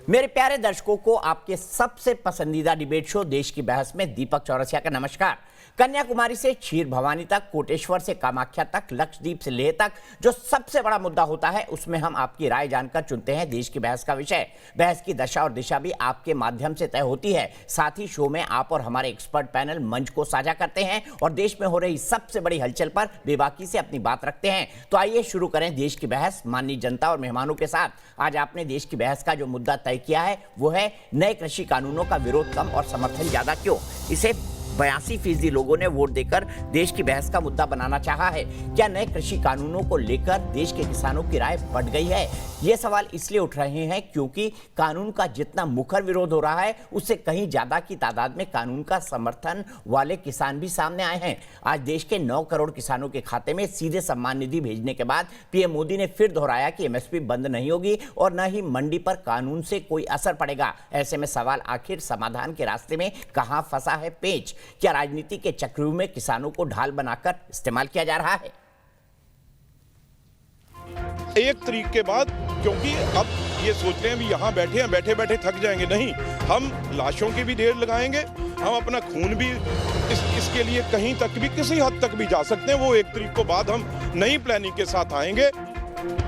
मेरे प्यारे दर्शकों को आपके सबसे पसंदीदा डिबेट शो देश की बहस में दीपक चौरसिया का नमस्कार। कन्याकुमारी से क्षीर भवानी तक, कोटेश्वर से कामाख्या तक, लक्षद्वीप से लेह तक जो सबसे बड़ा मुद्दा होता है उसमें हम आपकी राय जानकर चुनते हैं देश की बहस का विषय। बहस की दशा और दिशा भी आपके माध्यम से तय होती है। साथ ही शो में आप और हमारे एक्सपर्ट पैनल मंच को साझा करते हैं और देश में हो रही सबसे बड़ी हलचल पर बेबाकी से अपनी बात रखते हैं। तो आइए शुरू करें देश की बहस माननीय जनता और मेहमानों के साथ। आज आपने देश की बहस का जो मुद्दा तय किया है वो है नए कृषि कानूनों का विरोध कम और समर्थन ज्यादा क्यों। इसे 82% लोगों ने वोट देकर देश की बहस का मुद्दा बनाना चाहा है। क्या नए कृषि कानूनों को लेकर देश के किसानों की राय बढ़ गई है? ये सवाल इसलिए उठ रहे हैं क्योंकि कानून का जितना मुखर विरोध हो रहा है उससे कहीं ज्यादा की तादाद में कानून का समर्थन वाले किसान भी सामने आए हैं। आज देश के 9 करोड़ किसानों के खाते में सीधे सम्मान निधि भेजने के बाद पीएम मोदी ने फिर दोहराया कि एमएसपी बंद नहीं होगी और न ही मंडी पर कानून से कोई असर पड़ेगा। ऐसे में सवाल आखिर समाधान के रास्ते में कहां फंसा है पेच? क्या राजनीति के चक्रव्यूह में किसानों को ढाल बनाकर इस्तेमाल किया जा रहा है? एक तरीके के बाद, क्योंकि अब ये सोच रहे हैं भी यहाँ बैठे हैं, बैठे बैठे थक जाएंगे। नहीं, हम लाशों की भी ढेर लगाएंगे, हम अपना खून भी इसके लिए कहीं तक भी, किसी हद तक भी जा सकते हैं। वो एक तरीके के बाद हम नई प्लानिंग के साथ आएंगे।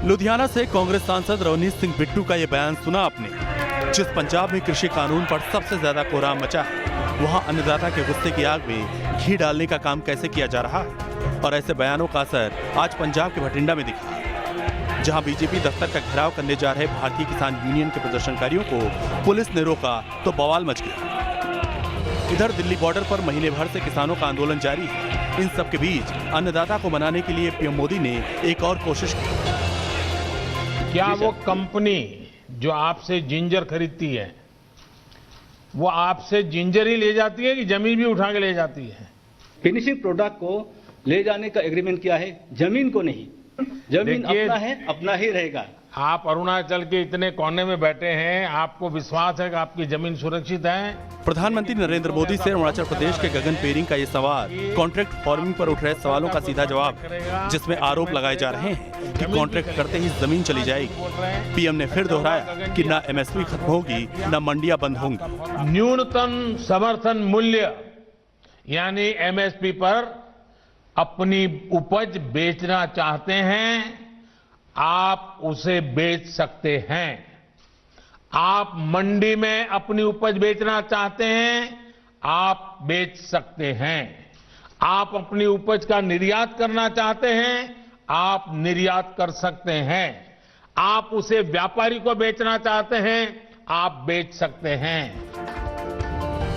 लुधियाना से कांग्रेस सांसद रवनीत सिंह बिट्टू का ये बयान सुना आपने। जिस पंजाब में कृषि कानून पर सबसे ज्यादा कोहराम मचा है, वहाँ अन्नदाता के गुस्से की आग में घी डालने का काम कैसे किया जा रहा है? और ऐसे बयानों का असर आज पंजाब के भटिंडा में दिखा, जहां बीजेपी दफ्तर का घेराव करने जा रहे भारतीय किसान यूनियन के प्रदर्शनकारियों को पुलिस ने रोका तो बवाल मच गया। इधर दिल्ली बॉर्डर पर महीने भर से किसानों का आंदोलन जारी है। इन सब के बीच अन्नदाता को मनाने के लिए पीएम मोदी ने एक और कोशिश की। क्या वो कंपनी जो आपसे जिंजर खरीदती है वो आपसे जिंजर ही ले जाती है कि जमीन भी उठा के ले जाती है? फिनिशिंग प्रोडक्ट को ले जाने का एग्रीमेंट किया है, जमीन को नहीं। जमीन अपना है, अपना ही रहेगा। आप अरुणाचल के इतने कोने में बैठे हैं, आपको विश्वास है कि आपकी जमीन सुरक्षित है? प्रधानमंत्री नरेंद्र मोदी से अरुणाचल प्रदेश के गगन पेरिंग का ये सवाल कॉन्ट्रैक्ट फार्मिंग पर उठ रहे सवालों का सीधा जवाब, जिसमें आरोप लगाए जा रहे हैं कि कॉन्ट्रैक्ट करते ही जमीन चली जाएगी। पीएम ने फिर दोहराया कि न एमएसपी खत्म होगी न मंडियां बंद होंगी। न्यूनतम समर्थन मूल्य यानी एमएसपी पर अपनी उपज बेचना चाहते हैं, आप उसे बेच सकते हैं। आप मंडी में अपनी उपज बेचना चाहते हैं, आप बेच सकते हैं। आप अपनी उपज का निर्यात करना चाहते हैं, आप निर्यात कर सकते हैं। आप उसे व्यापारी को बेचना चाहते हैं, आप बेच सकते हैं।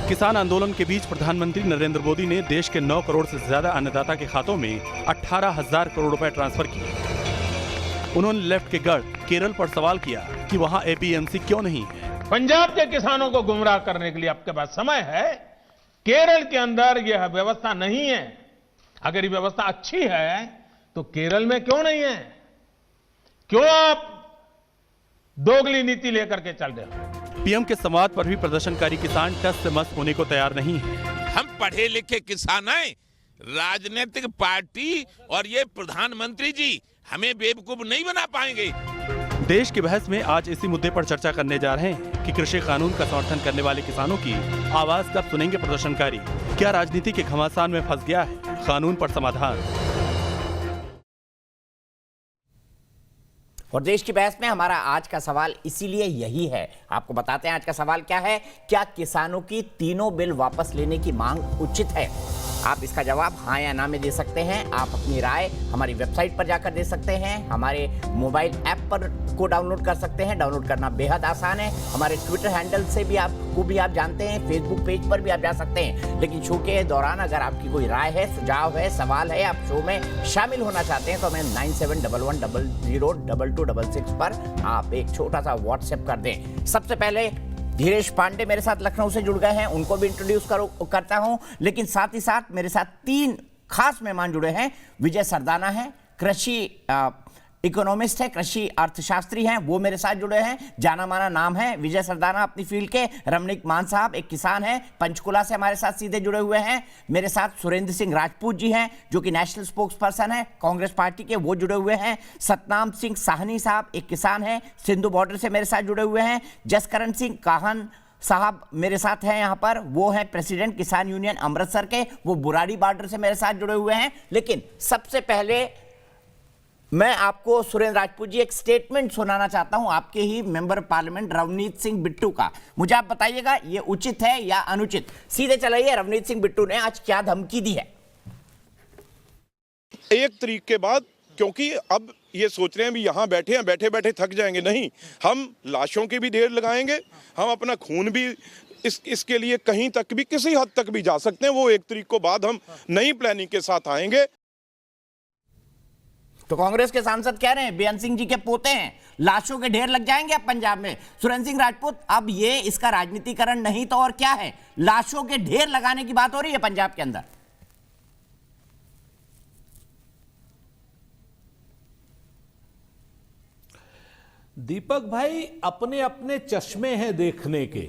किसान आंदोलन के बीच प्रधानमंत्री नरेंद्र मोदी ने देश के 9 करोड़ से ज्यादा अन्नदाता के खातों में 18,000 करोड़ रुपए ट्रांसफर किए। उन्होंने लेफ्ट के गढ़ केरल पर सवाल किया कि वहां एपीएमसी क्यों नहीं है। पंजाब के किसानों को गुमराह करने के लिए आपके पास समय है। केरल के अंदर यह व्यवस्था नहीं है। अगर ये व्यवस्था अच्छी है तो केरल में क्यों नहीं है? क्यों आप दोगली नीति लेकर के चल रहे हो? पीएम के संवाद पर भी प्रदर्शनकारी किसान टस से मस होने को तैयार नहीं है। हम पढ़े लिखे किसान हैं, राजनीतिक पार्टी और ये प्रधानमंत्री जी हमें बेवकूफ नहीं बना पाएंगे। देश की बहस में आज इसी मुद्दे पर चर्चा करने जा रहे हैं कि कृषि कानून का समर्थन करने वाले किसानों की आवाज कब सुनेंगे प्रदर्शनकारी? क्या राजनीति के घमासान में फंस गया है कानून पर समाधान? और देश की बहस में हमारा आज का सवाल इसीलिए यही है। आपको बताते हैं आज का सवाल क्या है। क्या किसानों की तीनों बिल वापस लेने की मांग उचित है? आप इसका जवाब हाँ या ना में दे सकते हैं। आप अपनी राय हमारी वेबसाइट पर जाकर दे सकते हैं, हमारे मोबाइल ऐप पर को डाउनलोड कर सकते हैं। डाउनलोड करना बेहद आसान है। हमारे ट्विटर हैंडल से भी आप जानते हैं, फेसबुक पेज पर भी आप जा सकते हैं। लेकिन शो के दौरान अगर आपकी कोई राय है, सुझाव है, सवाल है, आप शो में शामिल होना चाहते हैं तो हमें 9711002266 पर आप एक छोटा सा व्हाट्सएप कर दें। सबसे पहले धीरेश पांडे मेरे साथ लखनऊ से जुड़ गए हैं, उनको भी इंट्रोड्यूस करता हूं। लेकिन साथ ही साथ मेरे साथ 3 खास मेहमान जुड़े हैं। विजय सरदाना है, कृषि इकोनॉमिस्ट है, कृषि अर्थशास्त्री हैं, वो मेरे साथ जुड़े हैं। जाना माना नाम है विजय सरदाना अपनी फील्ड के। रमनीक मान साहब एक किसान हैं, पंचकुला से हमारे साथ सीधे जुड़े हुए हैं। मेरे साथ सुरेंद्र सिंह राजपूत जी हैं जो कि नेशनल स्पोक्स पर्सन है कांग्रेस पार्टी के, वो जुड़े हुए हैं। सतनाम सिंह साहनी साहब एक किसान हैं, सिंधु बॉर्डर से मेरे साथ जुड़े हुए हैं। जसकरण सिंह काहन साहब मेरे साथ हैं यहाँ पर, वो है प्रेसिडेंट किसान यूनियन अमृतसर के, वो बुराड़ी बॉर्डर से मेरे साथ जुड़े हुए हैं। लेकिन सबसे पहले मैं आपको सुरेंद्र राजपूत जी एक स्टेटमेंट सुनाना चाहता हूं आपके ही मेंबर पार्लियामेंट रवनीत सिंह बिट्टू का। मुझे आप बताइएगा ये उचित है या अनुचित। सीधे चलाइए, रवनीत सिंह बिट्टू ने आज क्या धमकी दी है। 1 तारीख के बाद, क्योंकि अब ये सोच रहे हैं भी यहाँ बैठे हैं, बैठे बैठे थक जाएंगे, नहीं, हम लाशों की भी ढेर लगाएंगे, हम अपना खून भी इसके लिए कहीं तक भी, किसी हद तक भी जा सकते हैं। वो 1 तारीख को बाद हम नई प्लानिंग के साथ आएंगे। तो कांग्रेस के सांसद कह रहे हैं बेअंत सिंह जी के पोते हैं, लाशों के ढेर लग जाएंगे अब पंजाब में। सुरेंद्र सिंह राजपूत, अब ये इसका राजनीतिकरण नहीं तो और क्या है? लाशों के ढेर लगाने की बात हो रही है पंजाब के अंदर। दीपक भाई, अपने अपने चश्मे हैं देखने के।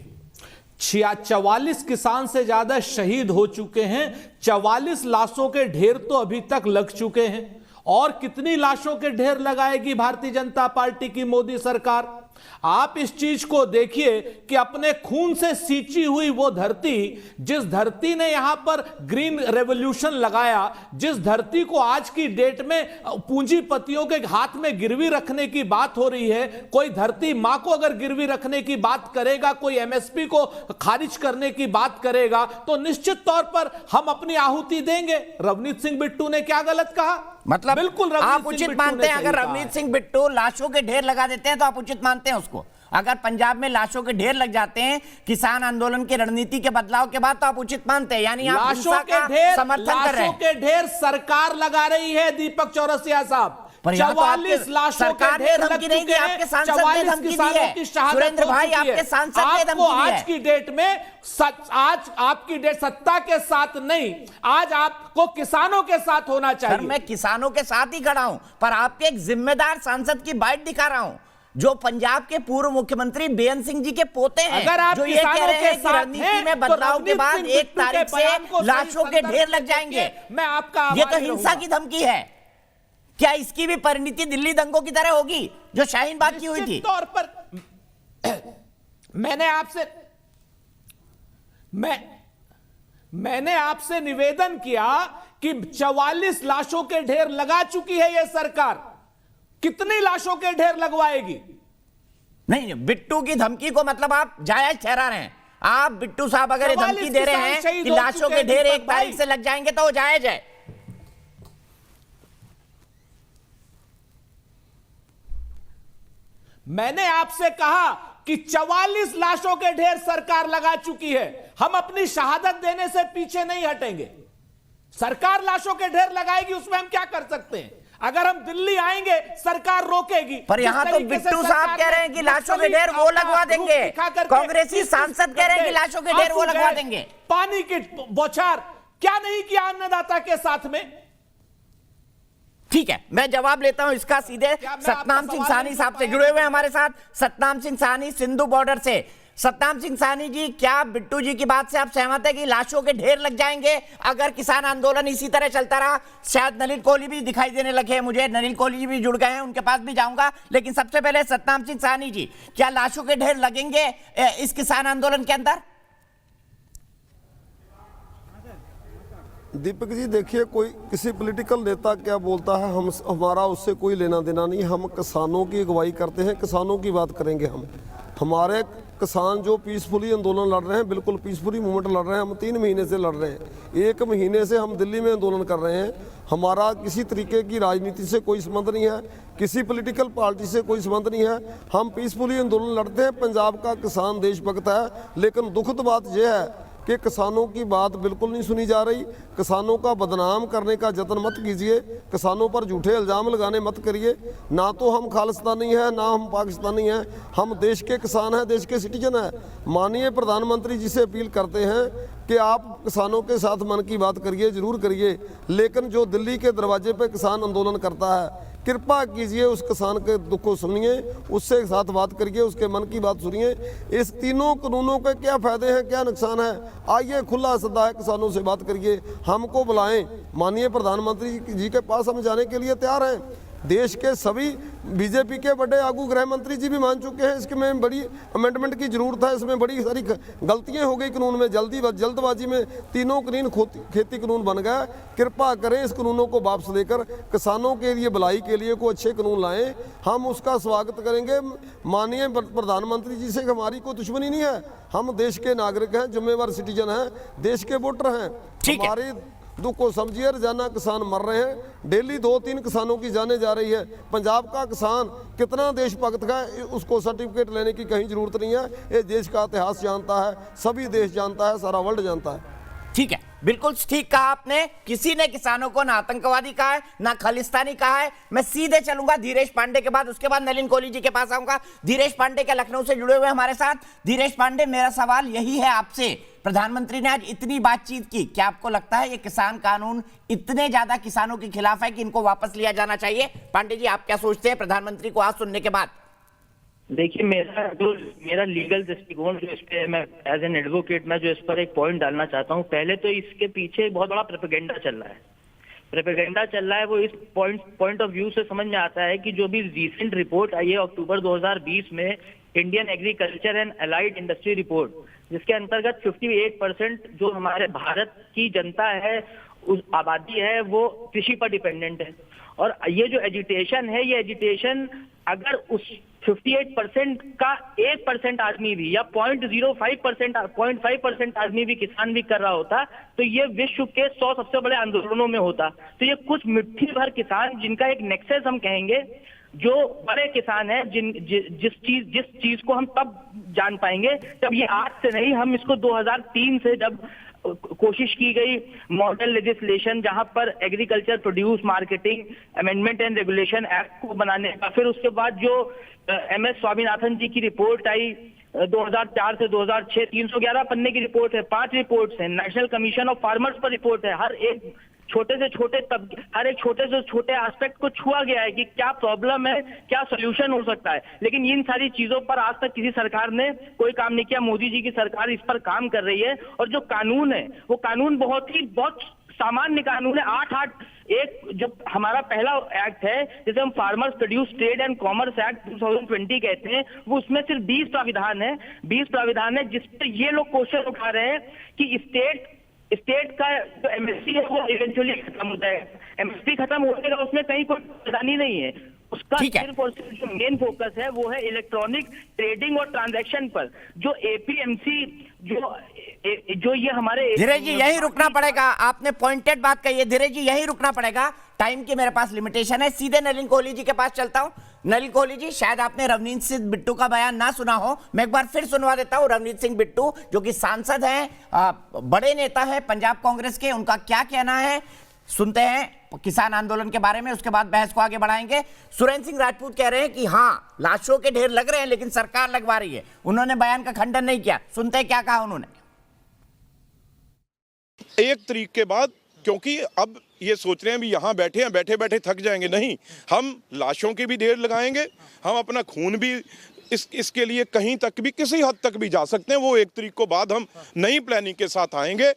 44 किसान से ज्यादा शहीद हो चुके हैं, 44 लाशों के ढेर तो अभी तक लग चुके हैं। और कितनी लाशों के ढेर लगाएगी भारतीय जनता पार्टी की मोदी सरकार? आप इस चीज को देखिए कि अपने खून से सींची हुई वो धरती, जिस धरती ने यहां पर ग्रीन रेवोल्यूशन लगाया, जिस धरती को आज की डेट में पूंजीपतियों के हाथ में गिरवी रखने की बात हो रही है। कोई धरती मां को अगर गिरवी रखने की बात करेगा, कोई एमएसपी को खारिज करने की बात करेगा, तो निश्चित तौर पर हम अपनी आहुति देंगे। रवनीत सिंह बिट्टू ने क्या गलत कहा? मतलब बिल्कुल आप उचित मानते हैं? अगर रवनीत सिंह बिट्टू लाशों के ढेर लगा देते हैं तो आप उचित मानते हैं उसको? अगर पंजाब में लाशों के ढेर लग जाते हैं किसान आंदोलन की रणनीति के बदलाव के बाद, तो आप उचित मानते हैं? यानी आप लाशों के ढेर, समर्थन कर रहे हैं। लाशों के ढेर सरकार लगा रही है दीपक चौरसिया साहब। पर 44 लाशों के ढेर लग चुके हैं, आपके सांसद ने 44 धमकी दी किसानों है। की शहादत सुरेंद्र हो भाई, चुकी है। आपके सांसद ने धमकी दी है। आज की डेट में आज आपकी डेट सत्ता के साथ नहीं, आज आपको किसानों के साथ होना चाहिए। सर, मैं किसानों के साथ ही खड़ा हूं, पर आपके एक जिम्मेदार सांसद की बाइट दिखा रहा हूं जो पंजाब के पूर्व मुख्यमंत्री बेअंत सिंह जी के पोते हैं। अगर आप जो ये कह रहे हैं कि साथ रणनीति में बदलाव के बाद 1 तारीख से लाशों के ढेर लग जाएंगे, मैं आपका ये तो हिंसा की धमकी है। क्या इसकी भी परिणति दिल्ली दंगों की तरह होगी जो शाहीन बाग की हुई थी? तौर पर मैंने आपसे निवेदन किया कि 44 लाशों के ढेर लगा चुकी है यह सरकार, कितनी लाशों के ढेर लगवाएगी? नहीं, बिट्टू की धमकी को मतलब आप जायज ठहरा रहे हैं। आप बिट्टू साहब अगर ये धमकी दे रहे हैं कि लाशों के ढेर 1 तारीख से लग जाएंगे तो वो जायज है। मैंने आपसे कहा कि 44 लाशों के ढेर सरकार लगा चुकी है। हम अपनी शहादत देने से पीछे नहीं हटेंगे। सरकार लाशों के ढेर लगाएगी, उसमें हम क्या कर सकते हैं? अगर हम दिल्ली आएंगे सरकार रोकेगी। पर यहाँ तो बिट्टू साहब कह रहे हैं कि लाशों के ढेर वो लगवा देंगे, कांग्रेसी सांसद कह रहे हैं कि लाशों के ढेर वो लगवा देंगे। पानी की बौछार क्या नहीं किया अन्नदाता के साथ में? ठीक है, मैं जवाब लेता हूं इसका सीधे। सतनाम सिंह साहनी साहब से जुड़े हुए हैं हमारे साथ। सतनाम सिंह साहनी सिंधु बॉर्डर से। सतनाम सिंह साहनी जी, क्या बिट्टू जी की बात से आप सहमत है कि लाशों के ढेर लग जाएंगे अगर किसान आंदोलन इसी तरह चलता रहा? शायद नलिन कोहली भी दिखाई देने लगे हैं मुझे, नलिन कोहली जी भी जुड़ गए हैं, उनके पास भी जाऊंगा। लेकिन सबसे पहले सतनाम सिंह साहनी जी, क्या लाशों के ढेर लगेंगे इस किसान आंदोलन के अंदर? दीपक जी देखिए, कोई किसी पॉलिटिकल नेता क्या बोलता है, हमारा उससे कोई लेना देना नहीं। हम किसानों की अगुवाई करते हैं, किसानों की बात करेंगे। हमारे किसान जो पीसफुली आंदोलन लड़ रहे हैं, बिल्कुल पीसफुली मूवमेंट लड़ रहे हैं। हम 3 महीने से लड़ रहे हैं, 1 महीने से हम दिल्ली में आंदोलन कर रहे हैं। हमारा किसी तरीके की राजनीति से कोई संबंध नहीं है, किसी पॉलिटिकल पार्टी से कोई संबंध नहीं है। हम पीसफुली आंदोलन लड़ते हैं। पंजाब का किसान देशभक्त है, लेकिन दुखद बात यह है कि किसानों की बात बिल्कुल नहीं सुनी जा रही। किसानों का बदनाम करने का जतन मत कीजिए, किसानों पर झूठे इल्ज़ाम लगाने मत करिए। ना तो हम खालिस्तानी हैं, ना हम पाकिस्तानी हैं, हम देश के किसान हैं, देश के सिटीजन हैं। माननीय प्रधानमंत्री जी से अपील करते हैं कि आप किसानों के साथ मन की बात करिए, ज़रूर करिए, लेकिन जो दिल्ली के दरवाजे पे किसान आंदोलन करता है, कृपा कीजिए उस किसान के दुख को सुनिए, उससे साथ बात करिए, उसके मन की बात सुनिए। इस तीनों कानूनों के क्या फायदे हैं, क्या नुकसान है, आइए खुला सद्दा है, किसानों से बात करिए, हमको बुलाएं, माननीय प्रधानमंत्री जी के पास हम जाने के लिए तैयार हैं। देश के सभी बीजेपी के बड़े आगू गृह मंत्री जी भी मान चुके हैं इसमें बड़ी अमेंडमेंट की जरूरत है, इसमें बड़ी सारी गलतियां हो गई कानून में, जल्दबाजी में तीनों कानून खेती कानून बन गया। कृपा करें इस कानूनों को वापस लेकर किसानों के लिए भलाई के लिए कोई अच्छे कानून लाएं, हम उसका स्वागत करेंगे। माननीय प्रधानमंत्री जी से हमारी कोई दुश्मनी नहीं है, हम देश के नागरिक हैं, जिम्मेवार सिटीजन हैं, देश के वोटर हैं। हमारे दुख को समझिए, रोजाना किसान मर रहे हैं, डेली 2-3 किसानों की जाने जा रही है। पंजाब का किसान कितना देशभक्त है, उसको सर्टिफिकेट लेने की कहीं जरूरत नहीं है, ये देश का इतिहास जानता है, सभी देश जानता है, सारा वर्ल्ड जानता है। ठीक है, बिल्कुल ठीक कहा आपने। किसी ने किसानों को ना आतंकवादी कहा है, ना खालिस्तानी कहा है। मैं सीधे चलूंगा धीरेश पांडे के बाद, उसके बाद नलिन कोहली जी के पास आऊंगा। धीरेश पांडे के लखनऊ से जुड़े हुए हमारे साथ। धीरेश पांडे, मेरा सवाल यही है आपसे, प्रधानमंत्री ने आज इतनी बातचीत की, क्या आपको लगता है ये किसान कानून इतने ज्यादा किसानों के खिलाफ है कि इनको वापस लिया जाना चाहिए? पांडे जी, आप क्या सोचते हैं प्रधानमंत्री को आज सुनने के बाद? देखिए, मेरा लीगल दृष्टिकोण जो इस पे, मैं एज एन एडवोकेट मैं जो इस पर एक पॉइंट डालना चाहता हूँ। पहले तो इसके पीछे बहुत बड़ा प्रोपेगेंडा चल रहा है। वो इस पॉइंट ऑफ व्यू से समझ में आता है कि जो भी रिसेंट रिपोर्ट आई है अक्टूबर 2020 में, Indian agriculture and allied industry report, जिसके अंतर्गत 58% जो हमारे भारत की जनता है, उस आबादी है, वो कृषि पर डिपेंडेंट है। और ये जो एजुटेशन है, ये एजुटेशन अगर उस 58% का 1% आदमी भी या 0.5% आदमी भी किसान भी कर रहा होता, तो ये विश्व के 100 सबसे बड़े आंदोलनों में होता। तो ये कुछ मुट्ठी भर किसान, जिनका एक नेक्सस हम कहेंगे, जो बड़े किसान हैं, जिस चीज को हम तब जान पाएंगे जब ये आज से नहीं, हम इसको 2003 से जब कोशिश की गई मॉडल लेजिस्लेशन, जहां पर agriculture produce marketing amendment and regulation act को बनाने का, फिर उसके बाद जो MS स्वामीनाथन जी की रिपोर्ट आई 2004 से 2006, 311 पन्ने की रिपोर्ट है, 5 रिपोर्ट्स हैं, नेशनल कमीशन ऑफ फार्मर्स पर रिपोर्ट है। हर एक छोटे से छोटे एस्पेक्ट को छुआ गया है कि क्या प्रॉब्लम है, क्या सोल्यूशन हो सकता है। लेकिन इन सारी चीजों पर आज तक किसी सरकार ने कोई काम नहीं किया। मोदी जी की सरकार इस पर काम कर रही है। और जो कानून है, वो कानून बहुत सामान्य कानून है। 881 जो हमारा पहला एक्ट है, जिसे हम farmers produce trade and commerce act 2020 कहते हैं, वो उसमें सिर्फ 20 प्राविधान है, जिस पर ये लोग क्वेश्चन उठा रहे हैं कि स्टेट का जो MSP है वो इवेंचुअली खत्म हो जाएगा। MSP खत्म हो जाएगा, उसमें कहीं कोई परेशानी नहीं है। उसका सिर्फ और सिर्फ जो मेन फोकस है वो है इलेक्ट्रॉनिक ट्रेडिंग और ट्रांजैक्शन पर। जो APMC जो ये हमारे, धीरेज जी यही रुकना पड़ेगा, आपने पॉइंटेड बात कही है। धीरेज जी यही रुकना पड़ेगा, टाइम की मेरे पास लिमिटेशन है। सीधे नलिन कोहली जी के पास चलता हूं। नलिन कोहली जी, शायद आपने रवनीत सिंह बिट्टू का बयान ना सुना हो, मैं एक बार फिर सुनवा देता हूं। रवनीत सिंह बिट्टू जो कि सांसद हैं, बड़े नेता है पंजाब कांग्रेस के, उनका क्या कहना है सुनते हैं किसान आंदोलन के बारे में, उसके बाद बहस को आगे बढ़ाएंगे। सुरेंद्र सिंह राजपूत कह रहे हैं कि हाँ, लाशों के ढेर लग रहे हैं लेकिन सरकार लगवा रही है। उन्होंने बयान का खंडन नहीं किया, सुनते हैं क्या कहा उन्होंने। 1 तारीख के बाद, क्योंकि अब ये सोच रहे हैं भी यहाँ बैठे हैं, बैठे बैठे थक जाएंगे, नहीं, हम लाशों की भी ढेर लगाएंगे, हम अपना खून भी इसके लिए कहीं तक भी, किसी हद तक भी जा सकते हैं। वो 1 तारीख को बाद हम नई प्लानिंग के साथ आएंगे।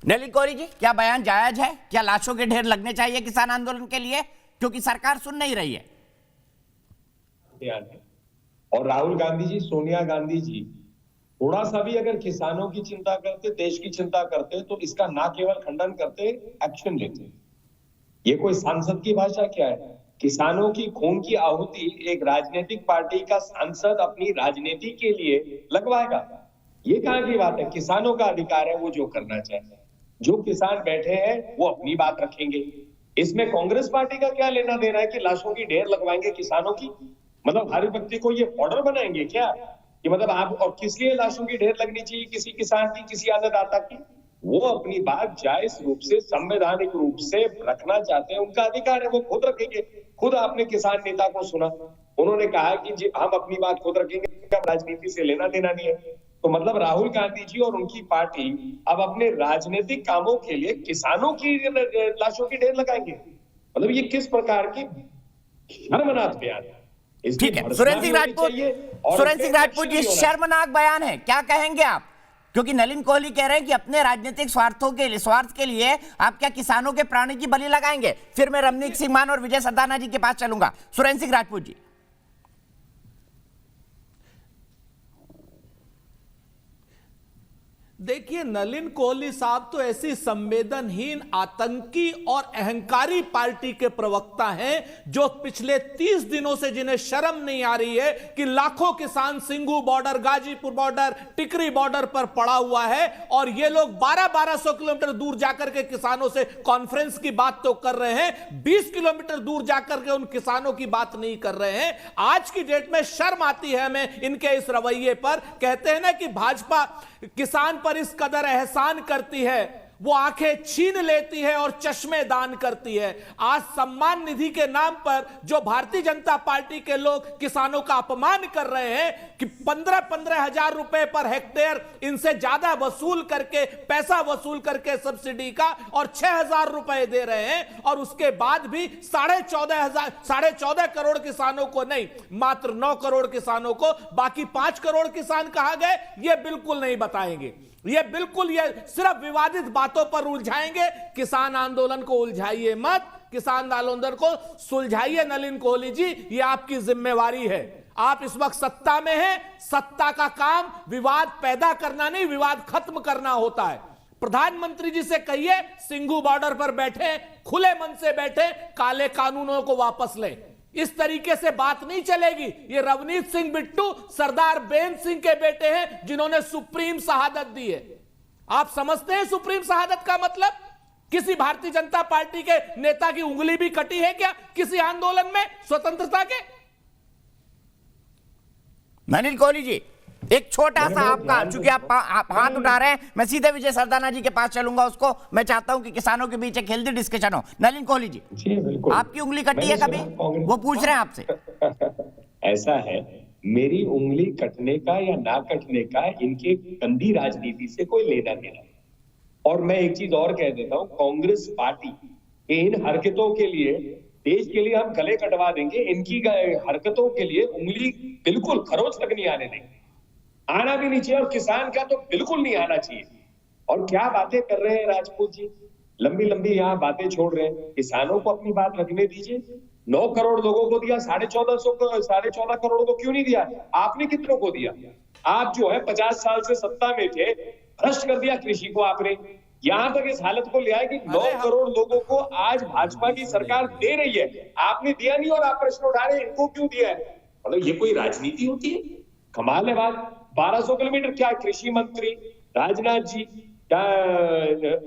नलिन कोहली जी, क्या बयान जायज है? क्या लाशों के ढेर लगने चाहिए किसान आंदोलन के लिए, क्योंकि सरकार सुन नहीं रही है? और राहुल गांधी जी, सोनिया गांधी जी थोड़ा सा भी अगर किसानों की चिंता करते, देश की चिंता करते, तो इसका ना केवल खंडन करते, एक्शन लेते। ये कोई सांसद की भाषा क्या है? किसानों की खून की आहुति एक राजनीतिक पार्टी का सांसद अपनी राजनीति के लिए लगवाएगा? ये कहाँ की बात है? किसानों का अधिकार है वो जो करना चाहे। जो किसान बैठे हैं वो अपनी बात रखेंगे। इसमें कांग्रेस पार्टी का क्या लेना देना है कि लाशों की ढेर लगवाएंगे किसानों की? मतलब हर व्यक्ति को ये ऑर्डर बनाएंगे क्या कि मतलब आप, और किस लिए लाशों की ढेर लगनी चाहिए किसी किसान की, किसी अन्नदाता की? वो अपनी बात जायज रूप से, संवैधानिक रूप से रखना चाहते हैं, उनका अधिकार है, वो खुद रखेंगे। खुद आपने किसान नेता को सुना, उन्होंने कहा कि जी हम अपनी बात खुद रखेंगे, राजनीति से लेना देना नहीं है। तो मतलब राहुल गांधी जी और उनकी पार्टी अब अपने राजनीतिक कामों के लिए किसानों की लाशों की ढेर लगाएंगे। मतलब ये किस प्रकार की शर्मनाक बयान है। ठीक है, सुरेंद्र सिंह राजपूत जी, शर्मनाक बयान है, क्या कहेंगे आप? क्योंकि नलिन कोहली कह रहे हैं कि अपने राजनीतिक स्वार्थ के लिए आप क्या किसानों के प्राणी की बलि लगाएंगे? फिर मैं रवनीत सिंह मान और विजय सरदाना जी के पास चलूंगा। सुरेंद्र सिंह राजपूत जी। देखिए, नलिन कोहली साहब तो ऐसी संवेदनहीन, आतंकी और अहंकारी पार्टी के प्रवक्ता हैं जो पिछले 30 दिनों से जिन्हें शर्म नहीं आ रही है कि लाखों किसान सिंघू बॉर्डर, गाजीपुर बॉर्डर, टिकरी बॉर्डर पर पड़ा हुआ है और ये लोग 1200 किलोमीटर दूर जाकर के किसानों से कॉन्फ्रेंस की बात तो कर रहे हैं, 20 किलोमीटर दूर जाकर के उन किसानों की बात नहीं कर रहे हैं। आज की डेट में शर्म आती है हमें इनके इस रवैये पर। कहते हैं ना कि भाजपा किसान पर इस कदर एहसान करती है, वो आंखें छीन लेती है और चश्मे दान करती है। आज सम्मान निधि के नाम पर जो भारतीय जनता पार्टी के लोग किसानों का अपमान कर रहे हैं कि 15-15 हजार रुपए पर हेक्टेयर इनसे ज्यादा वसूल करके, पैसा वसूल करके सब्सिडी का, और 6,000 रुपए दे रहे हैं, और उसके बाद भी 14.5 करोड़ किसानों को नहीं, मात्र 9 करोड़ किसानों को, बाकी 5 करोड़ किसान कहां गए ये बिल्कुल नहीं बताएंगे। ये सिर्फ विवादित बातों पर उलझाएंगे। किसान आंदोलन को उलझाइए मत, किसान आंदोलन को सुलझाइए। नलिन कोहली जी, ये आपकी जिम्मेवारी है। आप इस वक्त सत्ता में हैं, सत्ता का काम विवाद पैदा करना नहीं, विवाद खत्म करना होता है। प्रधानमंत्री जी से कहिए सिंघू बॉर्डर पर बैठे, खुले मन से बैठे, काले कानूनों को वापस लें। इस तरीके से बात नहीं चलेगी। ये रवनीत सिंह बिट्टू सरदार बेन सिंह के बेटे हैं जिन्होंने सुप्रीम शहादत दी है। आप समझते हैं सुप्रीम शहादत का मतलब? किसी भारतीय जनता पार्टी के नेता की उंगली भी कटी है क्या किसी आंदोलन में स्वतंत्रता के? नलिन कोहली जी, एक छोटा सा आपका, चूंकि आप हाथ उठा रहे हैं, मैं सीधे विजय सरदाना जी के पास चलूंगा। उसको मैं चाहता हूं कि किसानों के बीच एक हेल्दी डिस्कशन हो। नलिन कोहली जी, आपकी उंगली कटी है कभी? वो पूछ रहे हैं आपसे। ऐसा है, मेरी उंगली कटने का या ना कटने का इनके गंदी राजनीति से कोई लेना देना। और मैं एक चीज और कह देता हूं, कांग्रेस पार्टी के इन हरकतों के लिए, देश के लिए हम गले कटवा देंगे। इनकी हरकतों के लिए उंगली बिल्कुल खरोच तक नहीं आने देंगे, आना भी नहीं चाहिए, और किसान का तो बिल्कुल नहीं आना चाहिए। और क्या बातें कर रहे हैं राजपूत जी, लंबी लंबी यहाँ बातें छोड़ रहे हैं। किसानों को अपनी बात रखने दीजिए। 9 करोड़ लोगों को दिया, 14.5 करोड़ को क्यों नहीं दिया? आपने कितनों को दिया? आप जो है 50 साल से सत्ता में थे, भ्रष्ट कर दिया कृषि को आपने। यहाँ तक इस हालत को ले आए कि 9 करोड़ लोगों को आज भाजपा की सरकार दे रही है, आपने दिया नहीं, और आप प्रश्न उठा रहे हैं इनको क्यों दिया है। मतलब ये कोई राजनीति होती है? कमाल है बात। 1200 किलोमीटर क्या कृषि मंत्री राजनाथ जी, क्या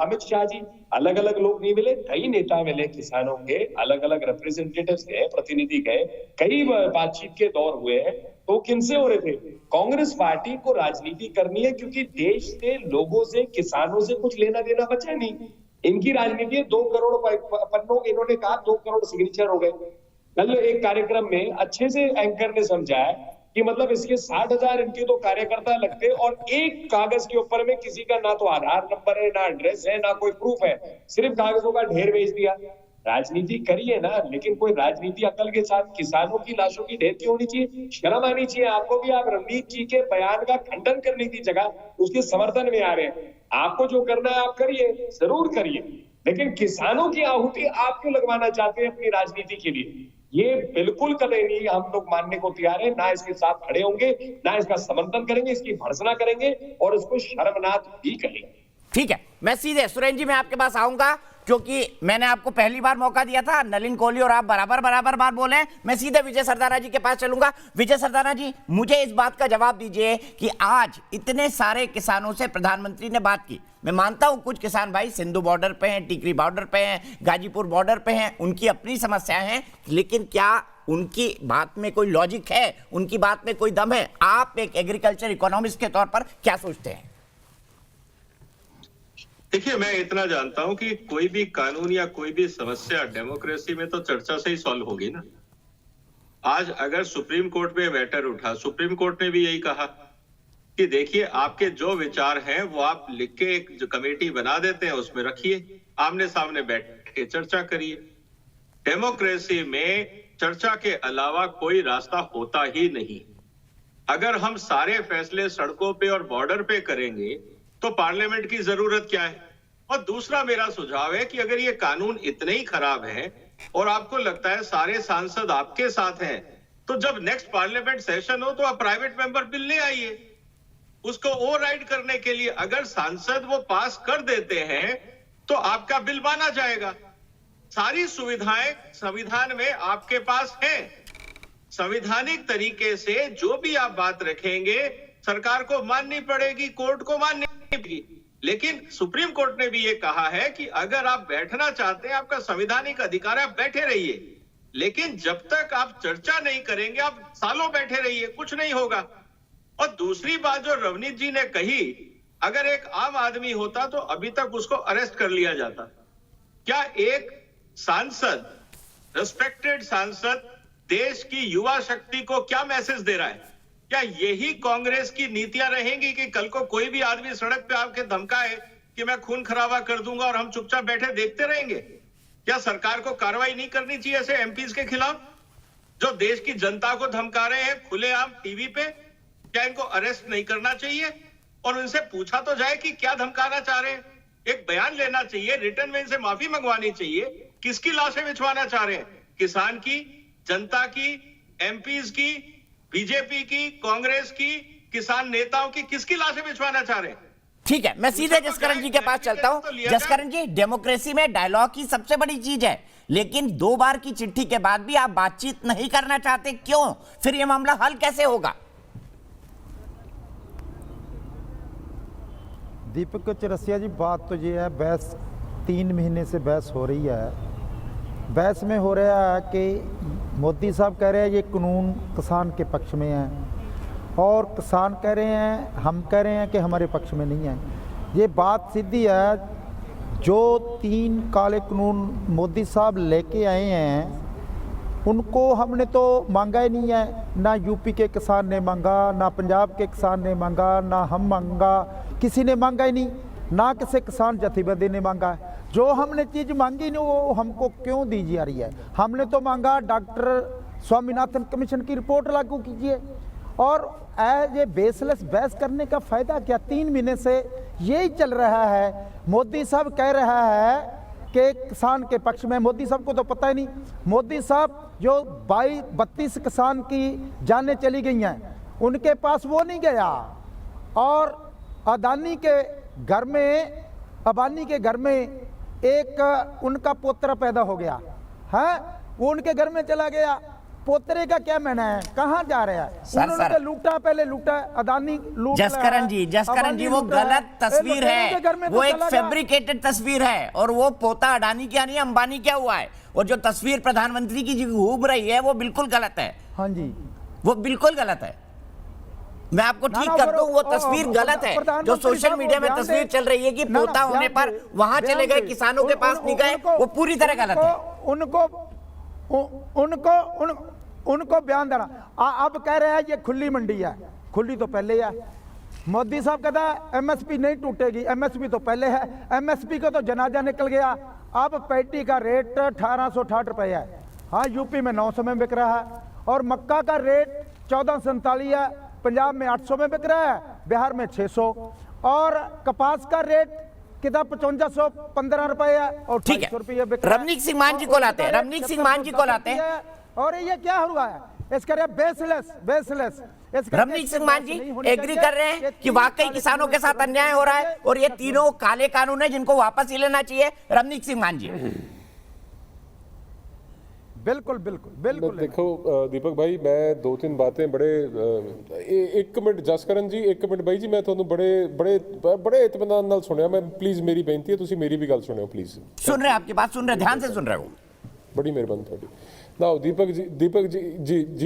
अमित शाह जी, अलग अलग लोग नहीं मिले? कई नेता मिले किसानों के, अलग अलग रिप्रेजेंटेटिव्स गए, प्रतिनिधि गए, कई बातचीत के दौर हुए हैं। तो किनसे हो रहे थे? कांग्रेस पार्टी को राजनीति करनी है क्योंकि देश से, लोगों से, किसानों से कुछ लेना देना बचा नहीं। इनकी राजनीति है 2 करोड़ पन्नों, इन्होंने कहा 2 करोड़ सिग्नेचर हो गए। कल एक कार्यक्रम में अच्छे से एंकर ने समझाया कि मतलब इसके 60,000 इनके तो कार्यकर्ता लगते, और एक कागज के ऊपर में किसी का ना तो आधार नंबर है, ना एड्रेस है, ना कोई प्रूफ है, सिर्फ कागजों का ढेर भेज दिया। राजनीति करिए ना, लेकिन कोई राजनीति अकल के साथ। किसानों की लाशों की ढेर क्यों होनी चाहिए? शर्म आनी चाहिए आपको भी। आप रवनीत जी के बयान का खंडन करने की जगह उसके समर्थन में आ रहे हैं। आपको जो करना है आप करिए, जरूर करिए, लेकिन किसानों की आहुति आप क्यों लगवाना चाहते हैं अपनी राजनीति के लिए? ये बिल्कुल कदे नहीं हम लोग मानने को तैयार है, ना इसके साथ खड़े होंगे, ना इसका समर्थन करेंगे, इसकी भर्त्सना करेंगे और इसको शर्मनाक भी कहेंगे। ठीक है, मैं सीधे सुरेंद्र जी मैं आपके पास आऊंगा, क्योंकि मैंने आपको पहली बार मौका दिया था। नलिन कोहली और आप बराबर बात बोले। मैं सीधे विजय सरदाना जी के पास चलूंगा। विजय सरदाना जी, मुझे इस बात का जवाब दीजिए कि आज इतने सारे किसानों से प्रधानमंत्री ने बात की। मैं मानता हूं कुछ किसान भाई सिंधु बॉर्डर पे हैं, टिकरी बॉर्डर पे हैं, गाजीपुर बॉर्डर पे हैं, उनकी अपनी समस्याएं हैं, लेकिन क्या उनकी बात में कोई लॉजिक है? उनकी बात में कोई दम है? आप एक एग्रीकल्चर इकोनॉमिस्ट के तौर पर क्या सोचते हैं? देखिए, मैं इतना जानता हूं कि कोई भी कानून या कोई भी समस्या डेमोक्रेसी में तो चर्चा से ही सॉल्व होगी ना। आज अगर सुप्रीम कोर्ट में मैटर उठा, सुप्रीम कोर्ट ने भी यही कहा कि देखिए आपके जो विचार हैं वो आप लिख के एक जो कमेटी बना देते हैं उसमें रखिए, आमने सामने बैठ के चर्चा करिए। डेमोक्रेसी में चर्चा के अलावा कोई रास्ता होता ही नहीं। अगर हम सारे फैसले सड़कों पे और बॉर्डर पे करेंगे तो पार्लियामेंट की जरूरत क्या है? और दूसरा मेरा सुझाव है कि अगर ये कानून इतने ही खराब है और आपको लगता है सारे सांसद आपके साथ हैं, तो जब नेक्स्ट पार्लियामेंट सेशन हो तो आप प्राइवेट मेंबर बिल ले आइए उसको ओवरराइड करने के लिए। अगर सांसद वो पास कर देते हैं तो आपका बिल माना जाएगा। सारी सुविधाएं संविधान में आपके पास हैं। संवैधानिक तरीके से जो भी आप बात रखेंगे सरकार को माननी पड़ेगी, कोर्ट को माननी पड़ेगी। लेकिन सुप्रीम कोर्ट ने भी ये कहा है कि अगर आप बैठना चाहते हैं, आपका संवैधानिक अधिकार है, आप बैठे रहिए, लेकिन जब तक आप चर्चा नहीं करेंगे आप सालों बैठे रहिए, कुछ नहीं होगा। और दूसरी बात जो रवनीत जी ने कही, अगर एक आम आदमी होता तो अभी तक उसको अरेस्ट कर लिया जाता। क्या एक सांसद, रिस्पेक्टेड सांसद देश की युवा शक्ति को क्या मैसेज दे रहा है? क्या यही कांग्रेस की नीतियां रहेंगी कि कल को कोई भी आदमी सड़क पे आके धमकाए कि मैं खून खराबा कर दूंगा और हम चुपचाप बैठे देखते रहेंगे? क्या सरकार को कार्रवाई नहीं करनी चाहिए ऐसे एमपीज के खिलाफ जो देश की जनता को धमका रहे हैं खुलेआम टीवी पे? क्या इनको अरेस्ट नहीं करना चाहिए और उनसे पूछा तो जाए कि क्या धमकाना चाह रहे हैं? एक बयान लेना चाहिए, रिटर्न में इनसे माफी मंगवानी चाहिए। किसकी लाशें बिछवाना चाह रहे हैं? किसान की, जनता की, एमपीज की, बीजेपी की, कांग्रेस की, किसान नेताओं की, किसकी लाशें बिछवाना चाह रहे हैं? ठीक है, मैं सीधे जसकरण जी के पास चलता हूं। जसकरण जी, डेमोक्रेसी में डायलॉग ही सबसे बड़ी चीज है, लेकिन 2 बार की चिट्ठी के बाद भी आप बातचीत नहीं करना चाहते, क्यों? फिर यह मामला हल कैसे होगा? दीपक चौरसिया जी, बात तो ये है, बहस 3 महीने से बहस हो रही है। बहस में हो रहा है कि मोदी साहब कह रहे हैं ये कानून किसान के पक्ष में है और किसान कह रहे हैं, हम कह रहे हैं कि हमारे पक्ष में नहीं है। ये बात सीधी है। जो 3 काले कानून मोदी साहब लेके आए हैं उनको हमने तो मांगा ही नहीं है। ना यूपी के किसान ने मांगा, ना पंजाब के किसान ने मांगा, ना हम मांगा, किसी ने मांगा ही नहीं, ना किसी किसान जथेबंदी ने मांगा है। जो हमने चीज़ मांगी नहीं वो हमको क्यों दी जा रही है? हमने तो मांगा डॉक्टर स्वामीनाथन कमीशन की रिपोर्ट लागू कीजिए। और ये बेसलेस बहस करने का फ़ायदा क्या? 3 महीने से यही चल रहा है। मोदी साहब कह रहा है कि किसान के पक्ष में, मोदी साहब को तो पता ही नहीं। मोदी साहब जो 32 किसान की जानें चली गई हैं उनके पास वो नहीं गया। और अदानी के घर में, अंबानी के घर में एक उनका पोतरा पैदा हो गया है, वो उनके घर में चला गया। पोतरे का क्या मैंने है, कहाँ जा रहा है? उन्होंने लूटा, पहले लूटा, अदानी लूट। जसकरण जी, वो गलत तस्वीर है, वो एक फैब्रिकेटेड तस्वीर है। और वो पोता अडानी क्या नहीं, अंबानी क्या हुआ है? और जो तस्वीर प्रधानमंत्री की जो घूम रही है वो बिल्कुल गलत है। हाँ जी, वो बिल्कुल गलत है। मैं आपको ठीक कर दूं, वो तस्वीर गलत है। जो सोशल मीडिया में तस्वीर चल रही है कि पोता होने पर वहां चले गए, किसानों के पास नहीं गए, वो पूरी तरह गलत है। उनको बयान देना। अब कह रहे हैं ये खुली मंडी है। खुली तो पहले है। मोदी साहब कहता है एमएसपी नहीं टूटेगी, एमएसपी तो पहले है। एमएसपी को तो जनाजा निकल गया। अब पैटी का रेट 1868 रुपये है। हाँ, यूपी में 900 में बिक रहा है और मक्का का रेट 1447 है। पंजाब में 800 में बिक रहा है, बिहार में 600। और कपास का रेट कितना 5515 रुपये है और 250 रुपये बिक रहा है। रमनीक सिंह मान जी को लाते हैं, रमनीक सिंह मान जी को लाते हैं। और ये क्या हुआ है? इसका बेसलेस। रमनीक सिंह मान जी एग्री कर रहे हैं कि वाकई किसानों के साथ अन्याय हो रहा है और ये तीनों काले कानून है जिनको वापस ही लेना चाहिए। रमनीक सिंह मान जी, बिल्कुल। देखो दीपक भाई, मैं 2-3 बातें बड़े 1 मिनट जसकरण जी, 1 मिनट भाई जी, मैं ਤੁਹਾਨੂੰ बड़े इत्मीनान नाल सुनिया। मैं प्लीज मेरी बेनती है तुसी मेरी भी गल सुनियो प्लीज। सुन रहे आपकी बात, सुन रहे, ध्यान से सुन रहे हो। बड़ी मेहरबानी थोड़ी। ना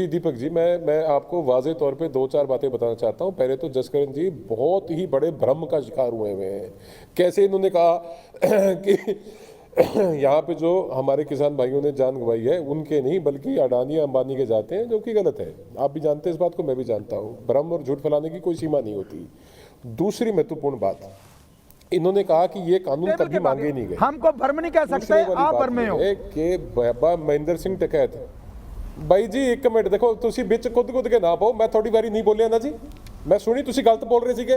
दीपक जी मैं आपको वाजे तौर पे 2-4 बातें बताना चाहता हूँ। पहले तो जसकरण जी बहुत ही बड़े भ्रम का शिकार हुए हैं। कैसे इन्होंने कहा कि यहाँ पे जो हमारे किसान भाइयों ने जान गंवाई है उनके नहीं बल्कि अडानी अंबानी के जाते हैं, जो कि गलत है। आप भी जानते हैं इस बात को, मैं भी जानता हूँ। भ्रम और झूठ फैलाने की कोई सीमा नहीं होती। दूसरी महत्वपूर्ण बात, इन्होंने कहा कि ये कानून कभी मांगे नहीं गए। हमको भ्रम नहीं कह सकते, आप भ्रम में हो कि बाबा महेंद्र सिंह टिकैत भाई जी एक मिनट देखो, तुसी बिच खुद के ना पाओ, मैं थोड़ी बारी नहीं बोलिया ना जी, मैं सुनी तुसी गलत बोल रहे थे,